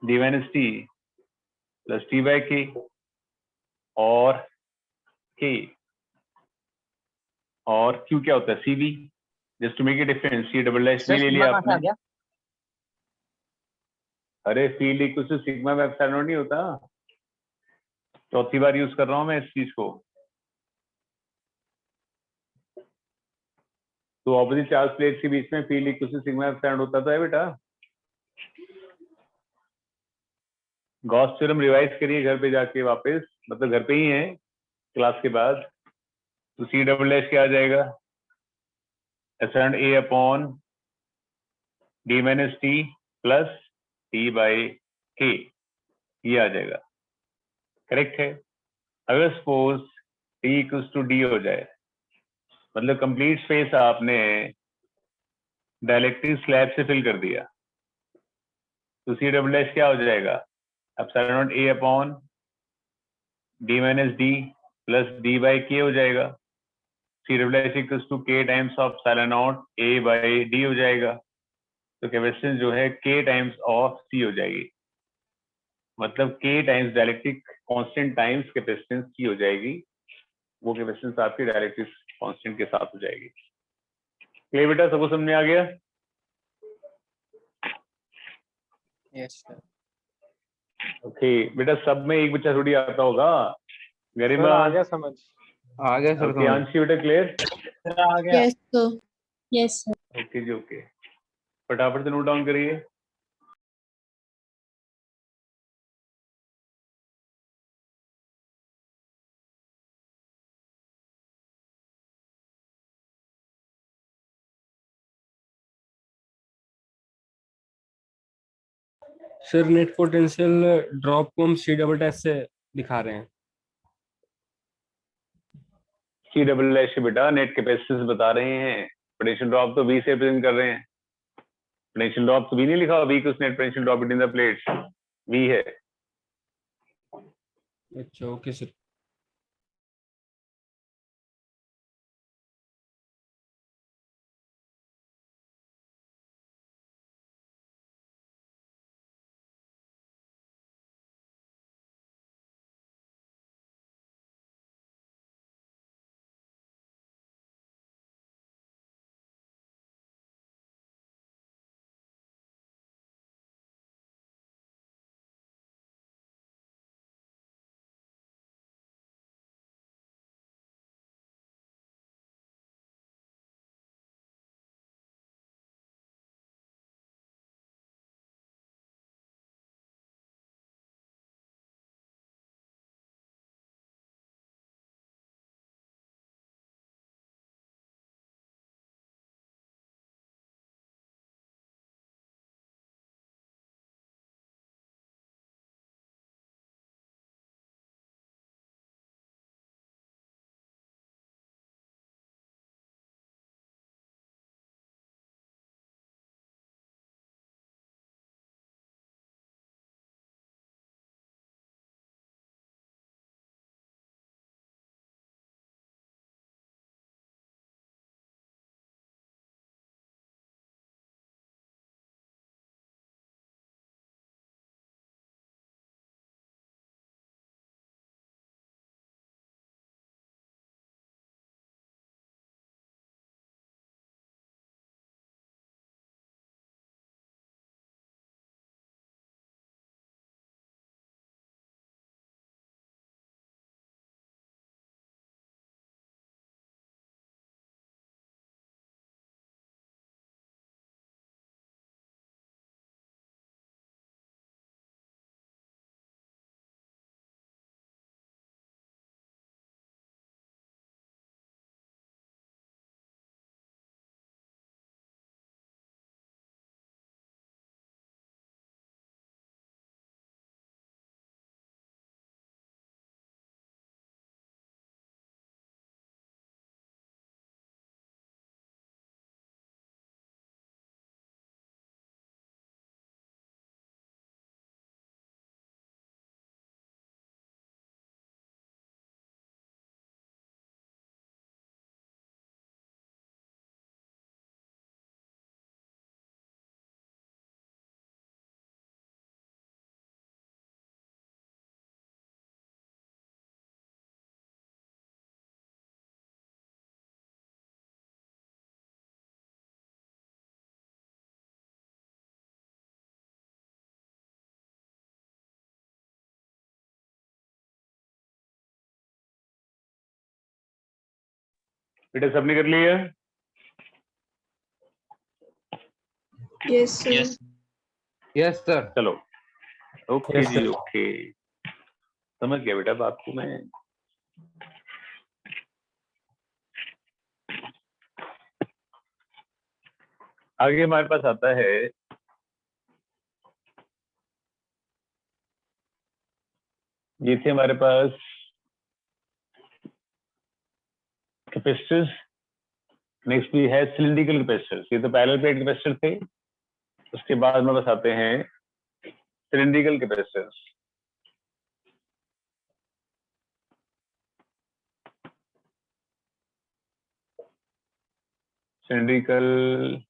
D minus T plus T by K, और के और क्यू क्या होता है, C B. Just to make a difference, ये डबल डैश भी ले लिया आपने। अरे field equal to sigma by epsilon nought नहीं होता, चौथी बार यूज कर रहा हूं मैं इस चीज को। तो ऑपोजिट चार्ज प्लेट के बीच में field equal to sigma epsilon होता तो है बेटा। गॉस थ्योरम रिवाइज करिए घर पे जाके वापस, मतलब घर पे ही है क्लास के बाद। तो सी डबल डैश क्या आ जाएगा, epsilon A upon D minus T plus T by K, ये आ जाएगा, करेक्ट है। अगर suppose T equals to D हो जाए, मतलब कंप्लीट स्पेस आपने डाइलेक्ट्रिक स्लैब से फिल कर दिया, तो सी डबल डैश क्या हो जाएगा, epsilon not A upon D minus D plus D by K हो जाएगा। C double dash equals to K times of epsilon not A by D हो जाएगा। तो कैपेसिटेंस जो है के टाइम्स ऑफ सी हो जाएगी, मतलब के times dielectric constant times capacitance की हो जाएगी, वो कैपेसिटेंस आपकी डाइलेक्ट्रिक कांस्टेंट के साथ हो जाएगी। क्लियर बेटा, सबको समझ में आ गया? Yes sir. ओके बेटा, सब में एक बच्चा थोड़ी आता होगा। सर गरिमा, आ गया समझ। आ गया सर ओके, समझ। आंशी बेटा क्लियर? सर आ गया। Yes, sir. Yes, sir. Okay जी, ओके, फटाफट से नोट डाउन करिए। सर नेट पोटेंशियल ड्रॉप को हम सी डबल डैश से दिखा रहे हैं। सी डबल डैश बेटा नेट कैपेसिटेंस बता रहे हैं, पोटेंशियल ड्रॉप तो वी से रिप्रेजेंट कर रहे हैं। पोटेंशियल ड्रॉप तो वी नहीं लिखा, वी कुछ net potential drop between the plates V है। अच्छा ओके सर। बेटा सबने कर लिया? Yes, sir. Yes yes sir. चलो ओके Yes, जी sir. ओके, समझ गया बेटा बात को मैं। आगे हमारे पास आता है ये थे हमारे पास कैपेसिटर्स। नेक्स्ट भी है सिलिंड्रिकल कैपेसिटर्स। ये तो पैरेलल प्लेट कैपेसिटर थे, उसके बाद में बस आते हैं cylindrical capacitors. Cylindrical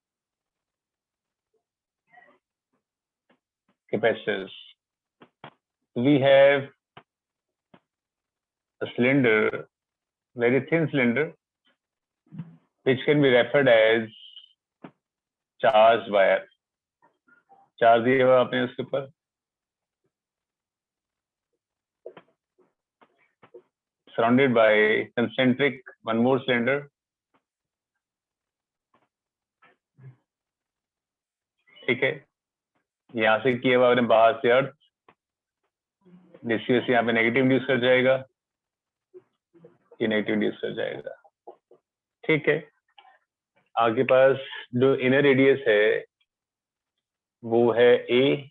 capacitors. We have a cylinder, very thin cylinder, which can be referred as charged wire. Charge दिया हुआ आपने उसके ऊपर, surrounded by concentric one more cylinder. ठीक है, यहाँ से किया हुआ आपने बाहर से अर्थ, जिसकी वजह से यहाँ पे नेगेटिव इंड्यूस कर जाएगा, ये नेगेटिव इंड्यूस कर जाएगा। ठीक है, आगे पास जो इनर रेडियस है वो है ए,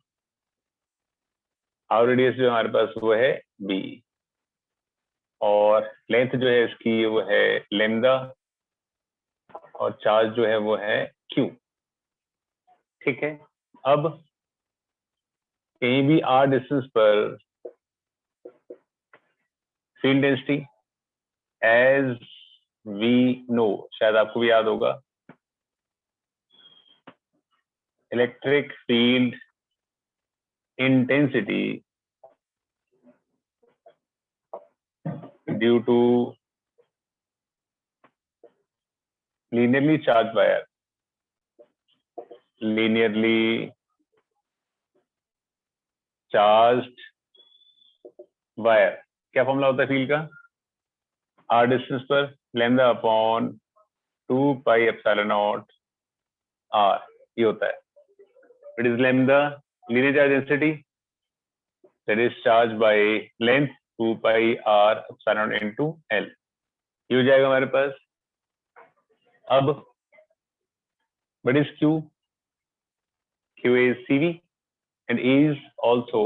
आउटर रेडियस जो हमारे पास वो है बी, और लेंथ जो है इसकी वो है लेमदा, और चार्ज जो है वो है क्यू। ठीक है, अब कहीं भी आर डिस्टेंस पर field density as we know, शायद आपको भी याद होगा, electric field intensity due to linearly charged wire, linearly charged wire, क्या फॉर्मूला होता है फील्ड का? आर डिस्टेंस पर lambda upon 2 pi epsilon not R, ये होता है। It is lambda linear charge density that is charge by length 2 pi R epsilon naught into L, ये हो जाएगा हमारे पास। अब what is Q? Q is CV and is also,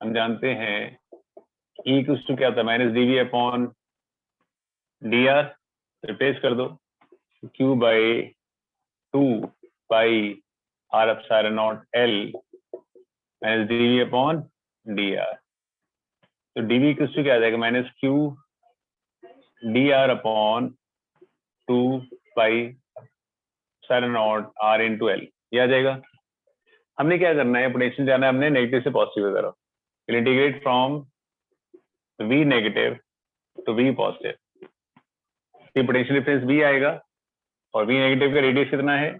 हम जानते हैं E equals to क्या होता है, minus dV upon dr, replace कर दो, Q by 2 pi R epsilon not L minus dV upon dr, तो dV equals to क्या आ जाएगा, minus Q dr upon 2 pi epsilon not R into L, ये आ जाएगा। हमने क्या करना है, पोटेंशियल जाना है हमने नेगेटिव से पॉजिटिव की तरफ, integrate from V negative to V positive, ये पोटेंशियल डिफरेंस V आएगा, और V नेगेटिव का रेडियस कितना है,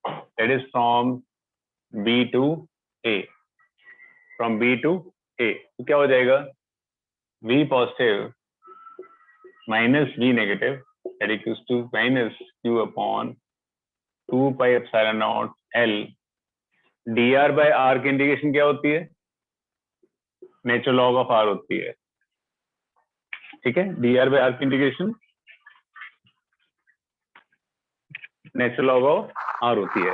that is from B to A, from B to A, तो क्या हो जाएगा, V positive minus V negative that equals to minus Q upon 2 pi epsilon not L, dr by r की integration क्या होती है, नेचुरल लॉग ऑफ r होती है। ठीक है, dr बाय r की integration natural log of r होती है।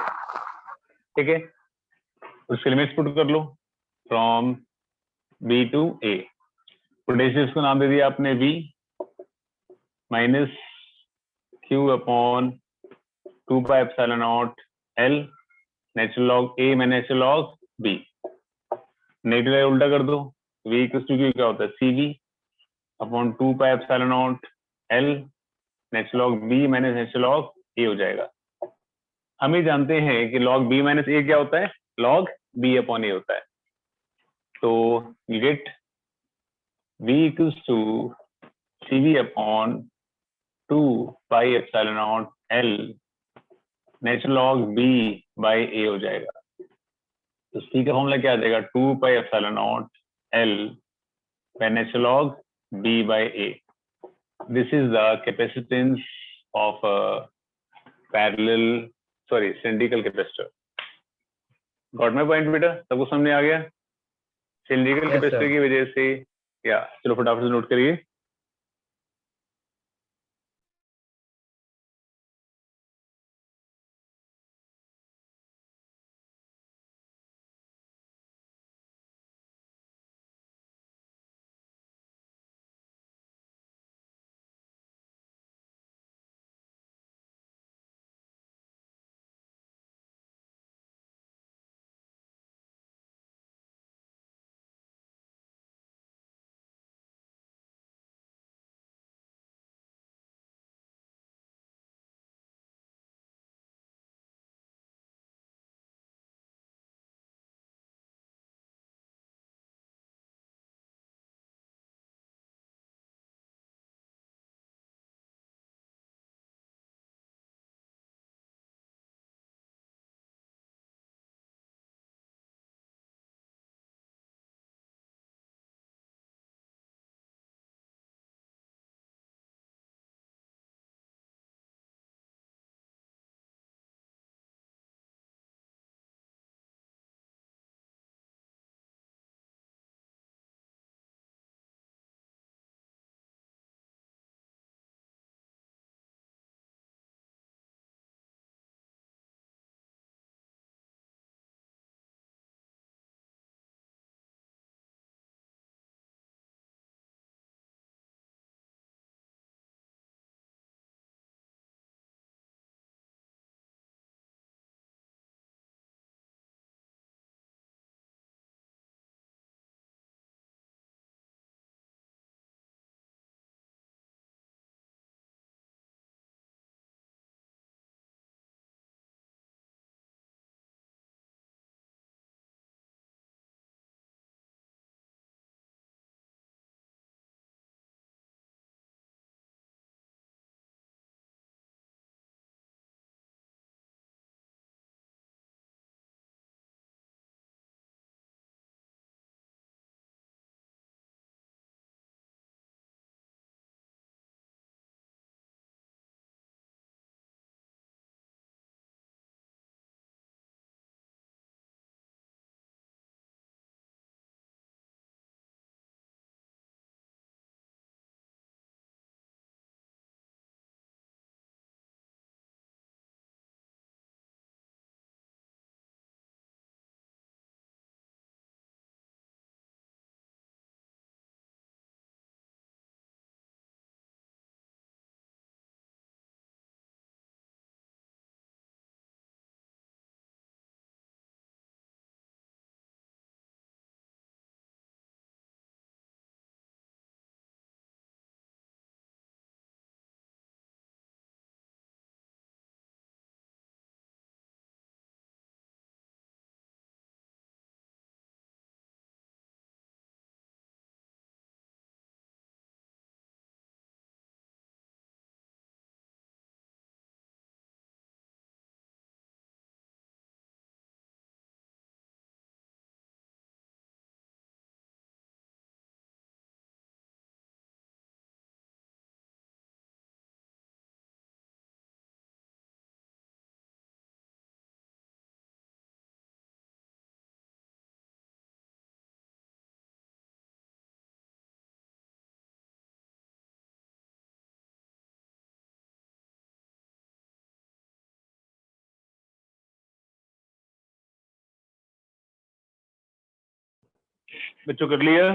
ठीक है, उसके लिमिट्स पुट कर लो from B to A, potential को नाम दे दिया आपने V minus Q upon 2 pi epsilon not L, natural log A में नेचुरल लॉग B, नेगेटिव उल्टा कर दो, V इक्वल्स टू क्या होता है, CV upon 2 pi epsilon not L, natural log B minus natural log A हो जाएगा। हम ये जानते हैं कि log B माइनस A क्या होता है, log B अपॉन A होता है, तो you get V equals to CV upon 2 pi epsilon not L, natural log B by A हो जाएगा। तो C का फॉर्मूला क्या आ जाएगा, 2 pi epsilon not L by natural log B by A। This is the capacitance of a parallel, sorry, cylindrical capacitor. Got my point बेटा? सबको समझ आ गया? Cylindrical Yes, capacitor sir. की वजह से या चलो फटाफट से नोट करिए. बच्चों कर लिया?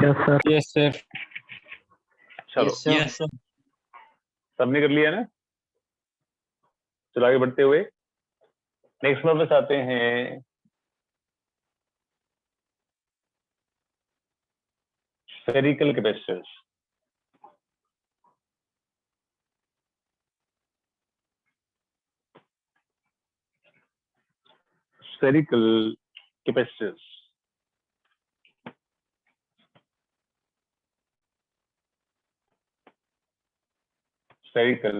Yes, sir. Yes, sir. चलो Yes, sir. Yes, sir. सबने कर लिया ना? चलो आगे बढ़ते हुए नेक्स्ट नंबर आते हैं. Spherical capacitors. Spherical capacitors. Spherical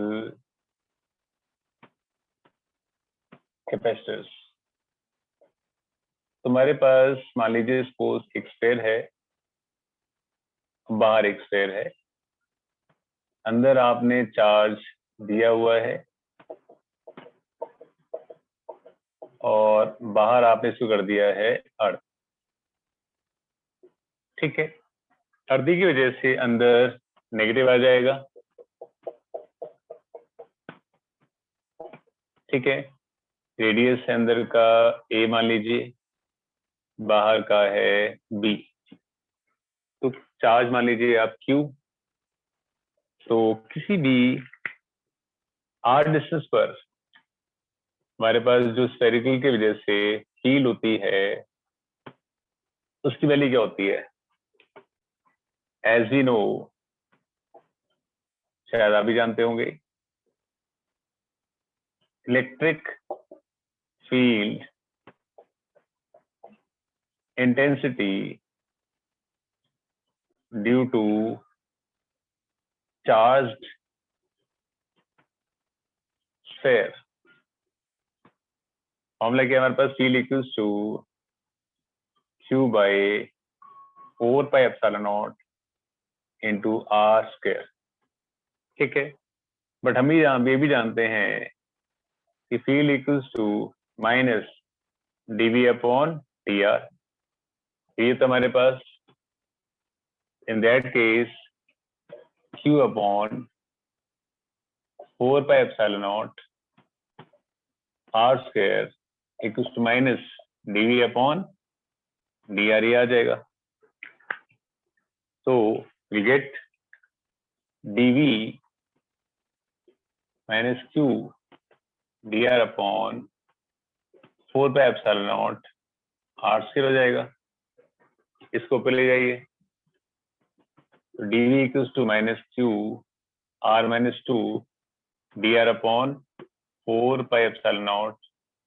capacitors. तुम्हारे पास मान लीजिए सपोज एक स्फेयर है, बाहर एक स्फेयर है अंदर आपने चार्ज दिया हुआ है और बाहर आपने इसको कर दिया है अर्थ। ठीक है, अर्दी की वजह से अंदर नेगेटिव आ जाएगा। ठीक है, रेडियस है अंदर का a मान लीजिए, बाहर का है b। तो चार्ज मान लीजिए आप q। तो किसी भी r डिस्टेंस पर हमारे पास जो स्फेरिकल की वजह से फील्ड होती है उसकी वैल्यू क्या होती है? एज वी नो, शायद आप भी जानते होंगे, electric field intensity due to charged sphere, formula क्या है हमारे पास? Field equals to q by 4 pi epsilon not into R square. ठीक है, बट हम ये भी जानते हैं कि field equals to minus dv upon dr। ये तो हमारे पास in that case q upon 4 pi epsilon not R square equals to minus dv upon dr ये आ जाएगा। तो we get dv minus q dr upon 4 pi epsilon not R square हो जाएगा। इसको ऊपर ले जाइए, तो dv equals to minus q r minus 2 dr upon 4 pi epsilon naught,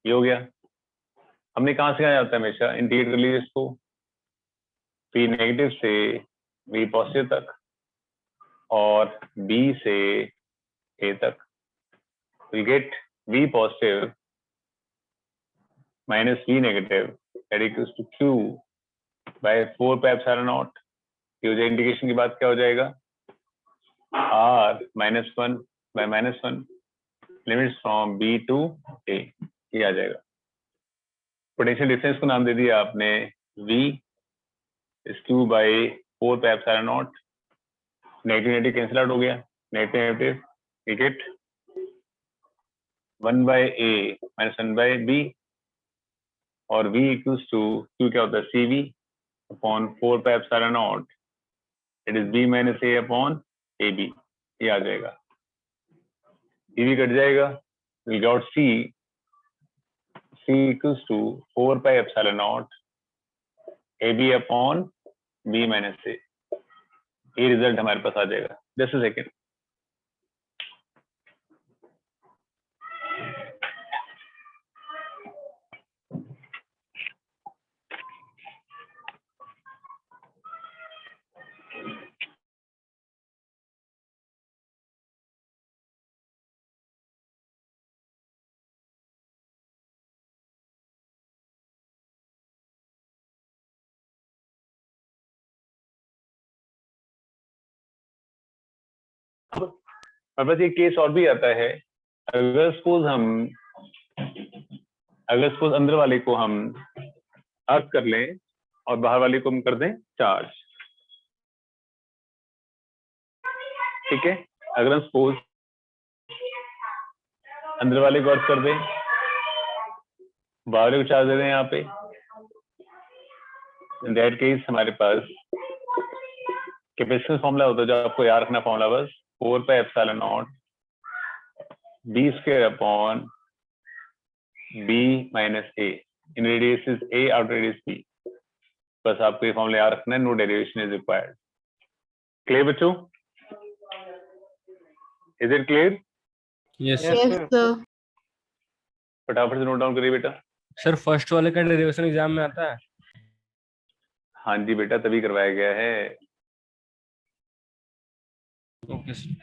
ये हो गया। हमने कहाँ से कहाँ जाता है हमेशा? इंटीग्रेट कर लीजिए इसको, p नेगेटिव से v पॉजिटिव तक और b से a तक। We get v positive minus v negative that equals to q by 4 pi epsilon naught. ये हो जाए इंडिकेशन की बात क्या हो जाएगा? r minus 1 by minus 1 limits from b to a, ये आ जाएगा। पोटेंशियल डिफरेंस को नाम दे दिया आपने v इस q by 4 pi epsilon naught. Negative negative cancel out हो गया, negative negative we get 1 by a minus 1 by b और v इक्वल्स टू q क्या होता है? cv upon 4 pi epsilon naught, it is b minus a upon ab, ये आ जाएगा। cv cut जाएगा, we got c equals to 4 pi epsilon naught ab upon b minus a, ये result हमारे पास आ जाएगा। Just a second. और बस एक केस और भी आता है, अगर सपोज अंदर वाले को हम अर्थ कर लें और बाहर वाले को हम कर दें चार्ज। ठीक है, अगर हम सपोज अंदर वाले को अर्थ कर दें, बाहर को चार्ज दे दें यहाँ पे, इन दैट केस हमारे पास कैपेसिटेंस फॉर्मूला होता है जो आपको याद रखना, फॉर्मूला बस 4 pi epsilon not b square upon b minus a, in radius is a, out radius b। बस आपको ये फॉर्मूला याद रखना है, no derivation is required. Clear बच्चों? Is it clear? Yes Yes, Yes, sir. sir. फटाफट से नोट डाउन करिए बेटा। सर, फर्स्ट वाले का डेरिवेशन एग्जाम में आता है? हाँ जी बेटा, तभी करवाया गया है। Okay sir.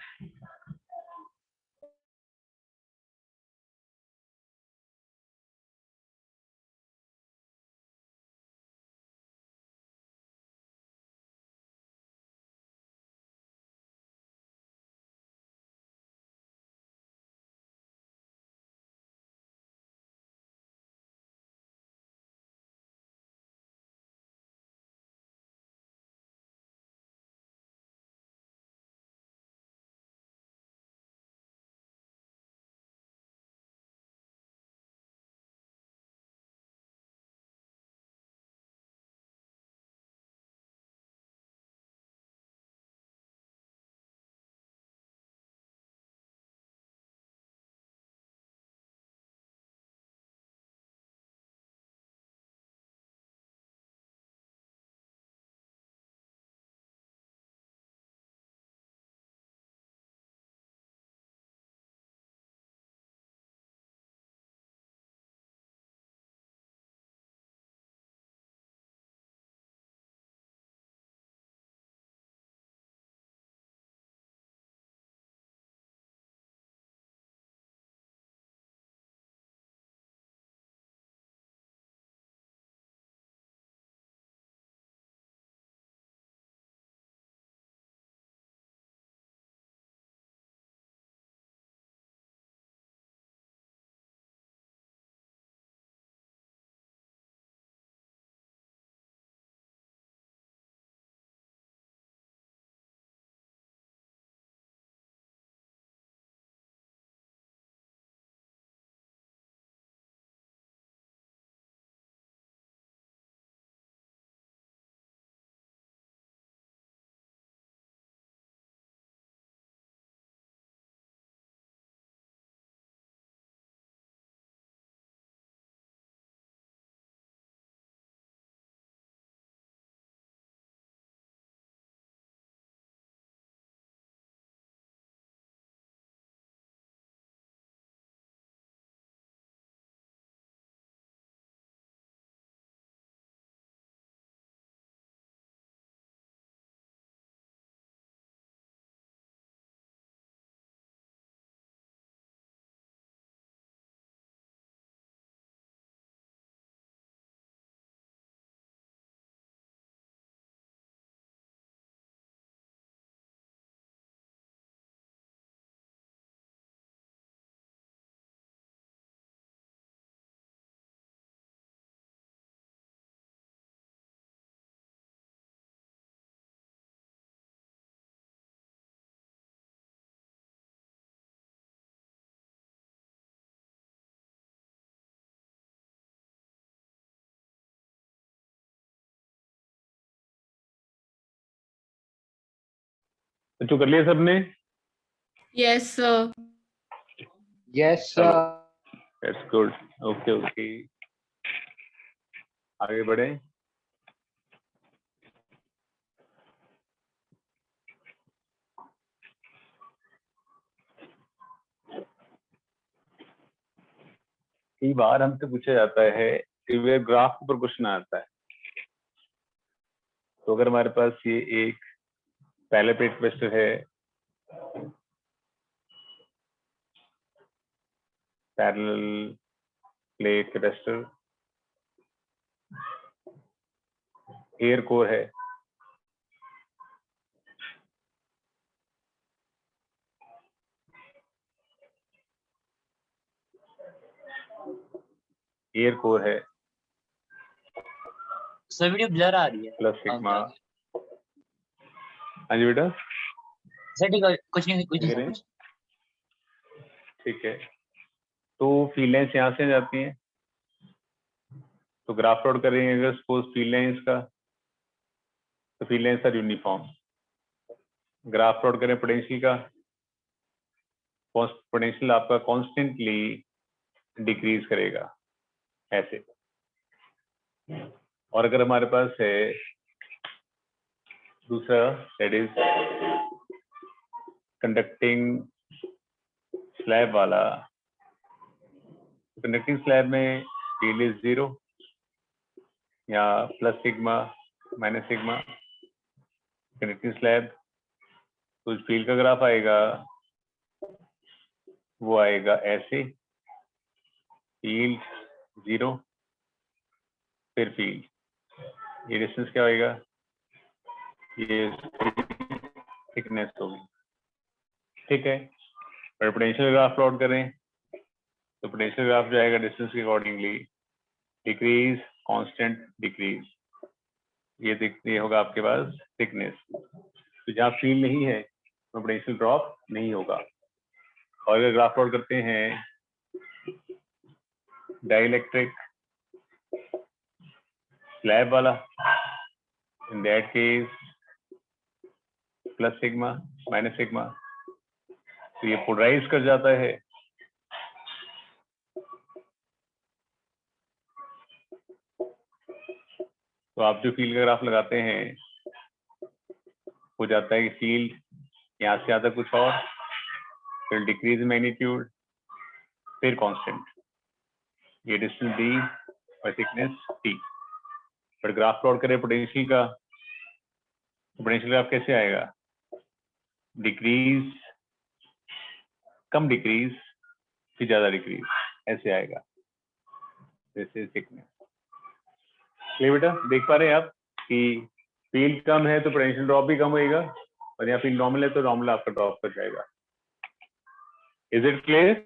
बच्चों कर लिया सबने? Yes, sir. Yes, चलो sir. That's good. Okay okay, आगे बढ़े। कई बार हमसे पूछा जाता है कि वे ग्राफ पर क्वेश्चन आता है, तो अगर हमारे पास ये एक पहले पेज क्वेश्चन है, parallel plate capacitor, air core है, एयर कोर है सर वीडियो ब्लर आ रही है। Plus sigma. Okay. हाँ जी बेटा, सर ठीक है, कुछ नहीं लगे सर, रहे? कुछ। ठीक है, तो फील्ड लाइन्स यहाँ से जाती हैं, तो ग्राफ प्लॉट करेंगे अगर सपोज फील्ड लाइन्स का, तो field lines are uniform. Graph plot करें पोटेंशियल का, पोटेंशियल आपका कॉन्स्टेंटली डिक्रीज करेगा ऐसे। और अगर हमारे पास है दूसरा, दैट इज कंडक्टिंग स्लैब वाला, कंडक्टिंग स्लैब में फील्ड इज 0 या plus sigma minus sigma. Conducting slab, तो फील्ड का ग्राफ आएगा, वो आएगा ऐसे, फील्ड 0 फिर फील्ड, ये डिस्टेंस क्या होएगा, ये थिकनेस होगी। ठीक है, और पोटेंशियल ग्राफ प्लॉट करें, तो पोटेंशियल ग्राफ जो आएगा डिस्टेंस के अकॉर्डिंगली डिक्रीज कांस्टेंट डिक्रीज, ये होगा आपके पास थिकनेस। तो जहाँ फील्ड नहीं है तो पोटेंशियल ड्रॉप नहीं होगा। और अगर ग्राफ प्लॉट करते हैं डाइलेक्ट्रिक स्लैब वाला, इन that case plus sigma minus sigma, तो ये पोलराइज कर जाता है। तो आप जो फील्ड का ग्राफ लगाते हैं, हो जाता है कि फील्ड यहाँ से आता कुछ और, फिर डिक्रीज मैग्नीट्यूड, फिर कांस्टेंट, ये डिस्टेंस डी और थिकनेस टी। पर ग्राफ प्लॉट करें पोटेंशियल का, तो पोटेंशियल ग्राफ कैसे आएगा, डिक्रीज कम डिक्रीज फिर ज्यादा डिक्रीज, ऐसे आएगा। This is thickness. ये बेटा देख पा रहे हैं आप कि फील्ड कम है तो पोटेंशियल ड्रॉप भी कम होएगा, और यहाँ फील्ड नॉर्मल है तो नॉर्मल आपका ड्रॉप कर जाएगा। Is it clear?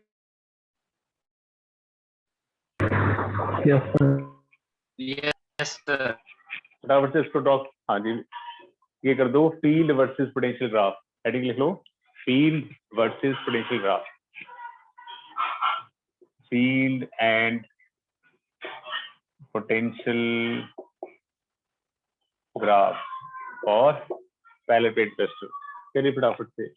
Yes sir. फटाफट से इसको ड्रॉप, हाँ जी, ये कर दो, field versus potential graph. Heading लिख लो, field versus potential graph, field and potential graph और पहले पेज टेस्ट। चलिए फटाफट से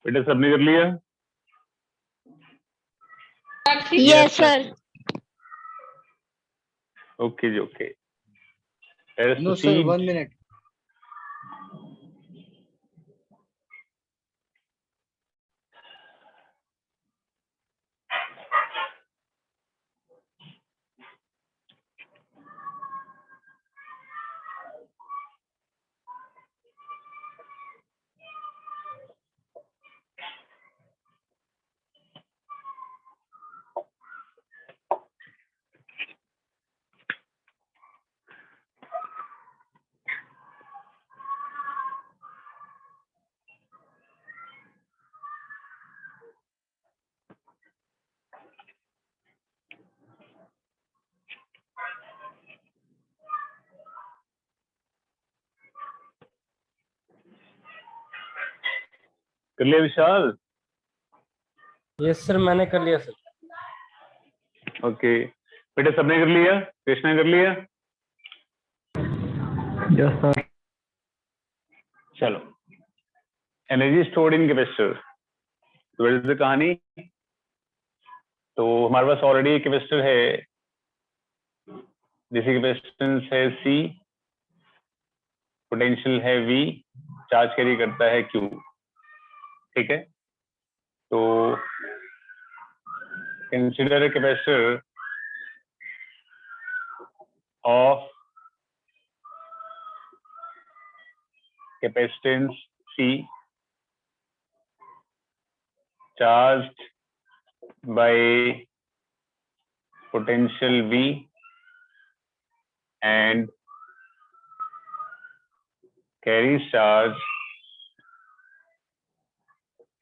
बेटा सबने कर लिया? Yes, sir. ओके जी, okay. Let us No, sir. proceed. 1 minute. कर लिया विशाल? यस सर, मैंने कर लिया सर। ओके बेटा सबने कर लिया? कृष्णा कर लिया? Yes sir. चलो, एनर्जी स्टोर्ड इन कैपेसिटर। तो वैसे कहानी, तो हमारे पास ऑलरेडी एक कैपेसिटर है जिसकी कैपेसिटेंस है C, पोटेंशियल है V, चार्ज कैरी करता है Q। ठीक है, तो consider a capacitor of capacitance C charged by potential V and carries charge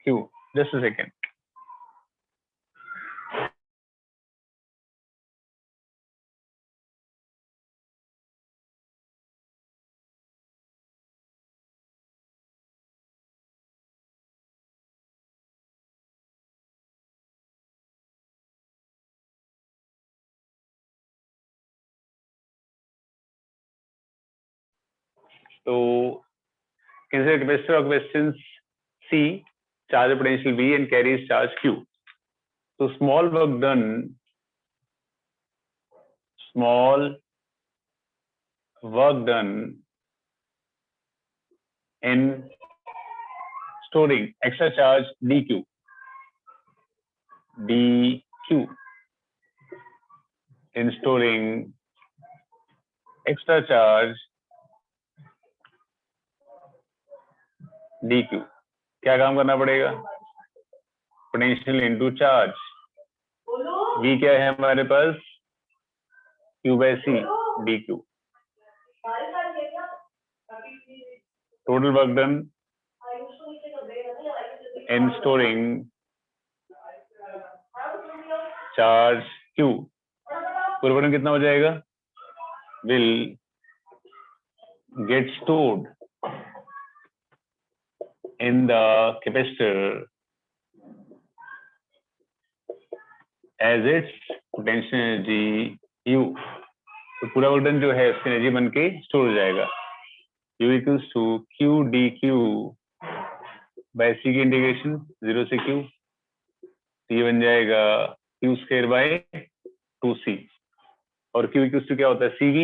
Q. Just a second. So consider capacitor of capacitance C, charge of potential V and carries charge Q. So small work done in storing extra charge dq in storing extra charge dq। क्या काम करना पड़ेगा? Potential into charge. v क्या है हमारे पास? q by c dq। Total work done in storing charge q, पूरा button कितना हो जाएगा? will get stored in the capacitor as its potential energy u। तो पूरा वर्क डन जो है उसकी एनर्जी बन के स्टोर हो जाएगा। u equals to q dq by c की इंटीग्रेशन 0 से q, तो ये बन जाएगा q स्क्वायर बाय 2c। और q इक्वल्स टू क्या होता है? cv।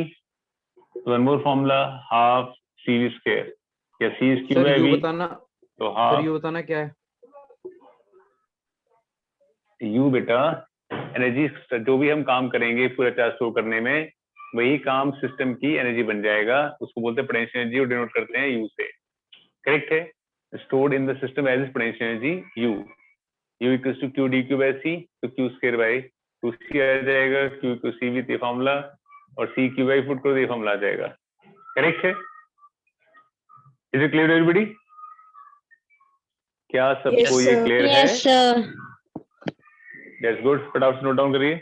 One more formula, half cv square, या c is q sir by यू v, बताना, तो सर हाफ यू बताना क्या है? u बेटा एनर्जी, जो भी हम काम करेंगे पूरा चार्ज स्टोर करने में, वही काम सिस्टम की एनर्जी बन जाएगा। उसको बोलते हैं पोटेंशियल एनर्जी और डिनोट करते हैं u से। करेक्ट है? Stored in the system as potential energy u। u equals to q dq by c, तो q स्क्वायर बाय 2c आ जाएगा। q को c भी फॉर्मूला, और c q बाय फुट को फॉर्मूला आ जाएगा। करेक्ट है? Is it clear everybody? क्या सबको Yes, ये sir. क्लियर है? Yes, sir. That's good. फटाफट से नोट डाउन करिए।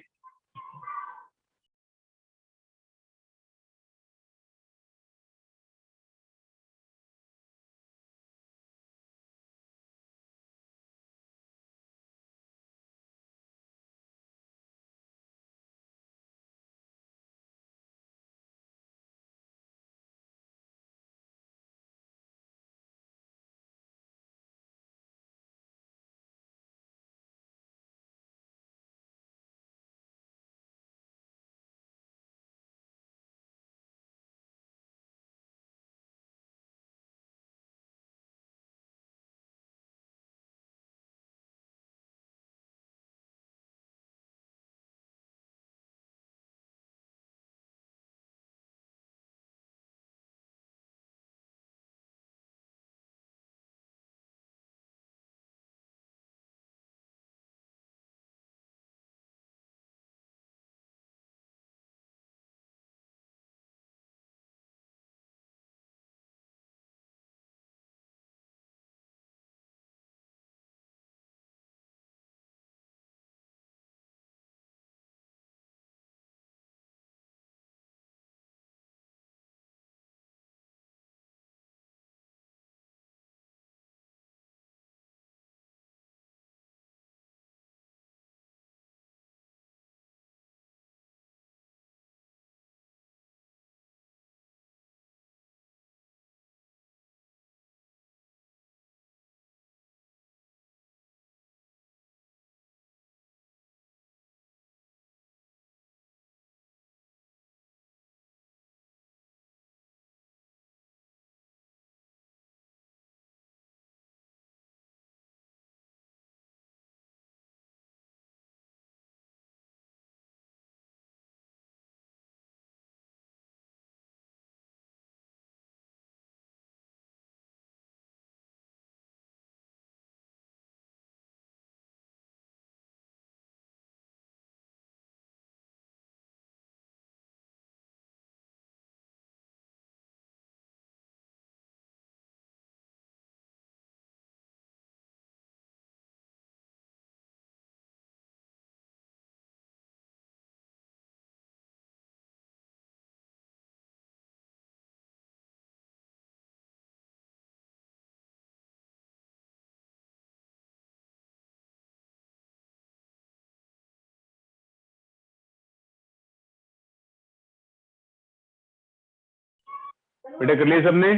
बेटा कर लिया सबने?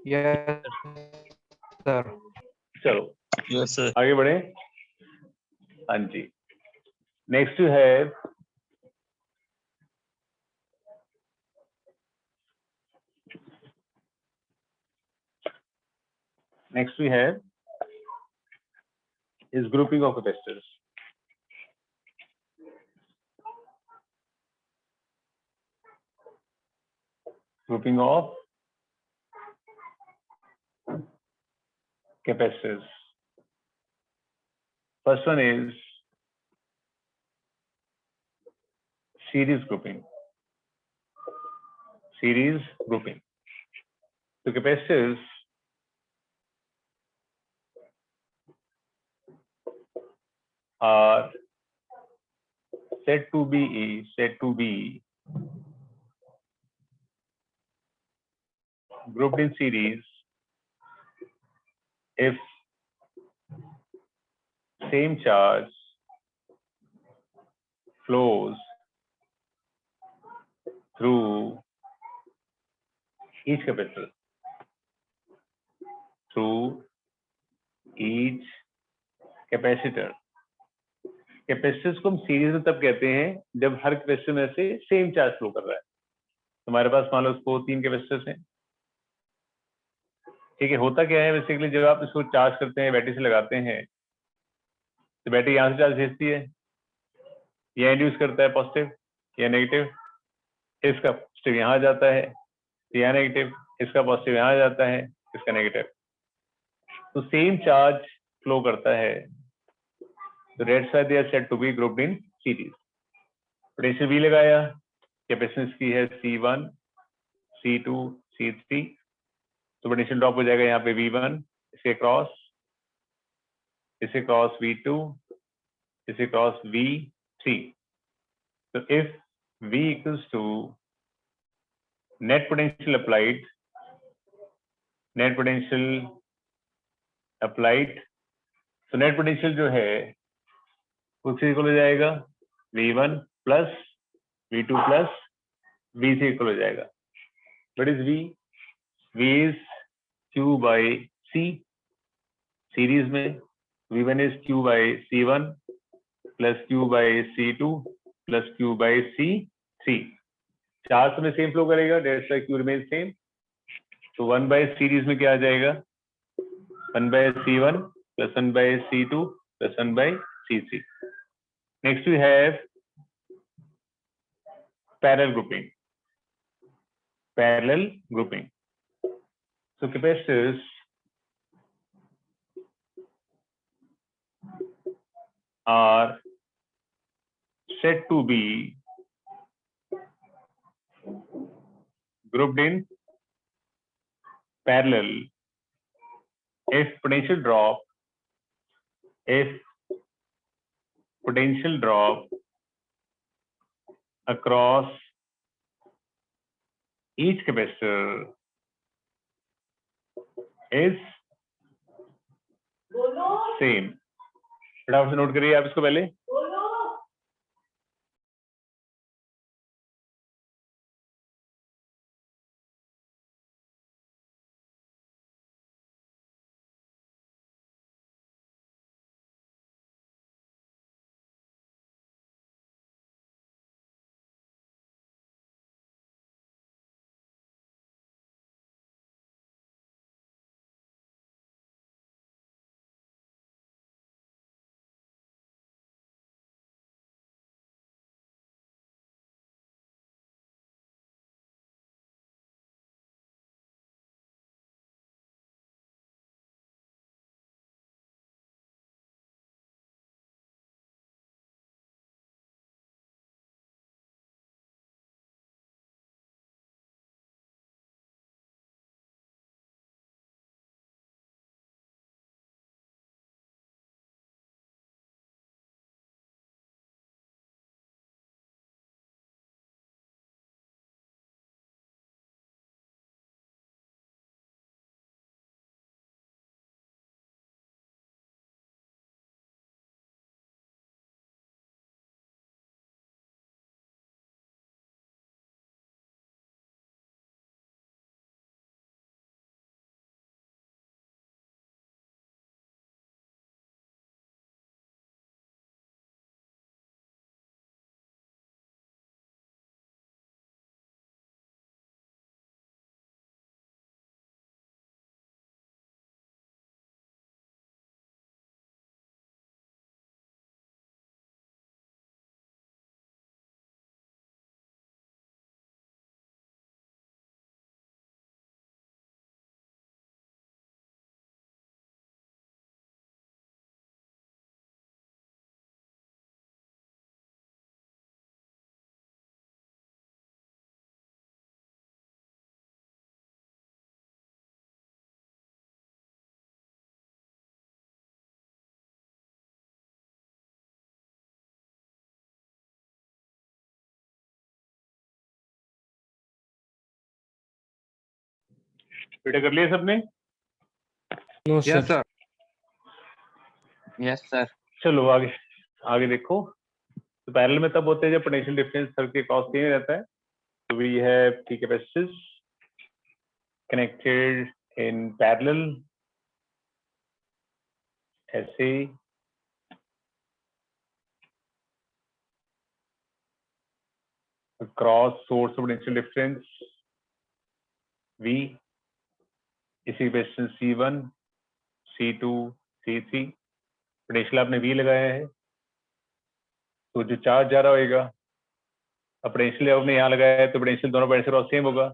yes sir. चलो यस सर आगे बढ़े। हाँ जी, next you have is grouping of capacitors. Grouping of capacitors. First one is series grouping. Series grouping. So capacitors are said to be grouped in series if same charge flows through each capacitor. Through each capacitor. Capacitors को हम series में तब कहते हैं जब हर capacitor में से same charge flow कर रहा है। तुम्हारे पास मान लो उसको 3 कैपेसिटर्स हैं, ठीक है। होता क्या है बेसिकली, जब आप इसको चार्ज करते हैं, बैटरी से लगाते हैं, तो बैटरी यहाँ से चार्ज भेजती है, या इंड्यूस करता है पॉजिटिव या नेगेटिव, इसका पॉजिटिव यहाँ जाता है, यहाँ नेगेटिव, इसका पॉजिटिव यहाँ जाता है, इसका नेगेटिव, तो सेम चार्ज फ्लो करता है। तो that's why they are said to be grouped in series. Potential V लगाया, कैपेसिटेंस की है C1, C2, C3, तो पोटेंशियल ड्रॉप हो जाएगा यहाँ पे V1, इसे क्रॉस V2, इसे क्रॉस V3। तो if V equals to net potential applied, तो नेट पोटेंशियल जो है उससे इक्वल हो जाएगा V1 plus V2 plus V3 equal हो जाएगा। What is V? V is Q by C। Series में V1 is Q by C1 plus Q by C2 plus Q by C3। Charge में same flow करेगा, that's why Q remains same. तो 1 by series में क्या आ जाएगा? 1 by C1 plus 1 by C2 plus 1 by C3। Next we have parallel grouping. So capacitors are said to be grouped in parallel if potential drop across each capacitor is same। फटाफट से note करिए आप इसको पहले। बेटा कर लिया सबने? No yes sir. Sir. Yes sir. चलो आगे आगे देखो। तो पैरेलल में तब होते हैं जब पोटेंशियल डिफरेंस सर्किट के क्रॉस सेम रहता है। तो we have three capacitors connected in parallel ऐसे across source of potential difference V, इसी capacitance C1, C2, C3, potential आपने V लगाया है, तो जो चार्ज जा रहा होगा, अब पोटेंशियल आपने यहाँ लगाया है तो पोटेंशियल दोनों पॉइंट से क्रॉस सेम होगा,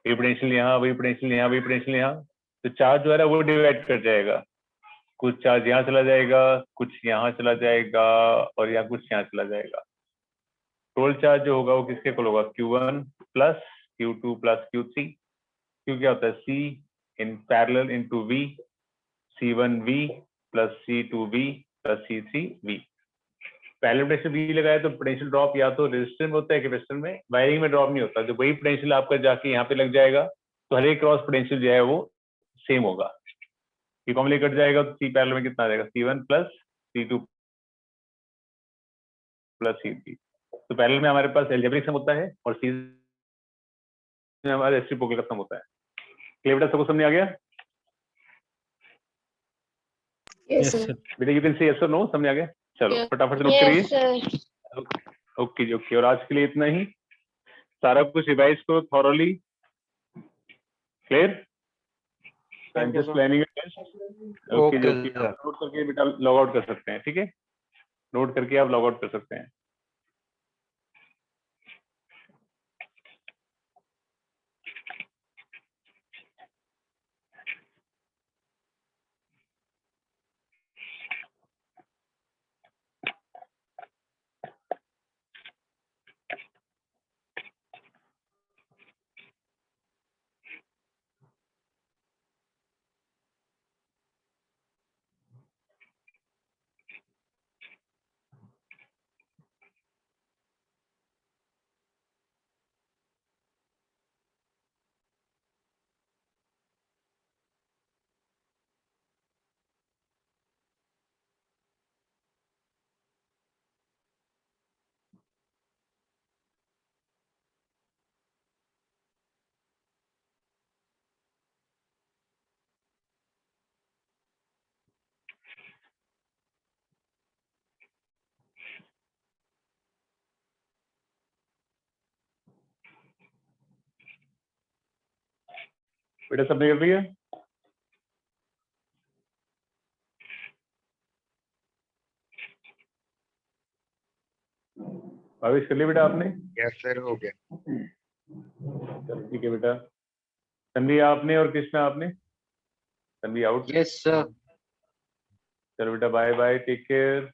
वही पोटेंशियल यहाँ, वही पोटेंशियल यहाँ, वही पोटेंशियल यहाँ, तो चार्ज जो है वो डिवाइड कर जाएगा, कुछ चार्ज यहाँ चला जाएगा, कुछ यहाँ चला जाएगा और यहाँ कुछ यहाँ चला जाएगा। टोटल चार्ज जो होगा वो किसके इक्वल होगा? Q1 plus Q2 plus Q3। Q क्या होता है? C in parallel into V, C1V plus C2V plus C3V। Parallel potential V लगाया तो पोटेंशियल ड्रॉप या तो रेजिस्टर में होता है कैपेसिटर में, वायरिंग में ड्रॉप नहीं होता। जब वही पोटेंशियल आपका जाके यहाँ पे लग जाएगा तो हर एक क्रॉस पोटेंशियल जो है वो सेम होगा। ये कॉमन कट जाएगा तो C पैरेलल में कितना आ जाएगा? C1 plus C2 plus C3। तो पैरेलल में हमारे पास एल्जेब्रिक सम होता है और C में हमारा रेसिप्रोकल का सम होता है। क्लियर बेटा? सबको समझ आ गया? Yes, yes sir. सर। बेटा यू कैन से यस और नो, समझ आ गया? चलो Yes. फटाफट से नोट करिए। Yes, sir. ओके जी ओके। और आज के लिए इतना ही, सारा कुछ रिवाइज करो thoroughly. Clear? I am Thank you, just sir. Planning a test. Okay जी Okay, ओके। sir. नोट करके बेटा लॉग आउट कर सकते हैं, ठीक है? नोट करके आप लॉग आउट कर सकते हैं। बेटा सबने कर दिया? भावेश कर लिया बेटा आपने? यस सर हो गया। चलो ठीक है बेटा। तन्वी आपने और कृष्णा आपने? तन्वी आउट। Yes sir. चलो बेटा बाय बाय, टेक केयर।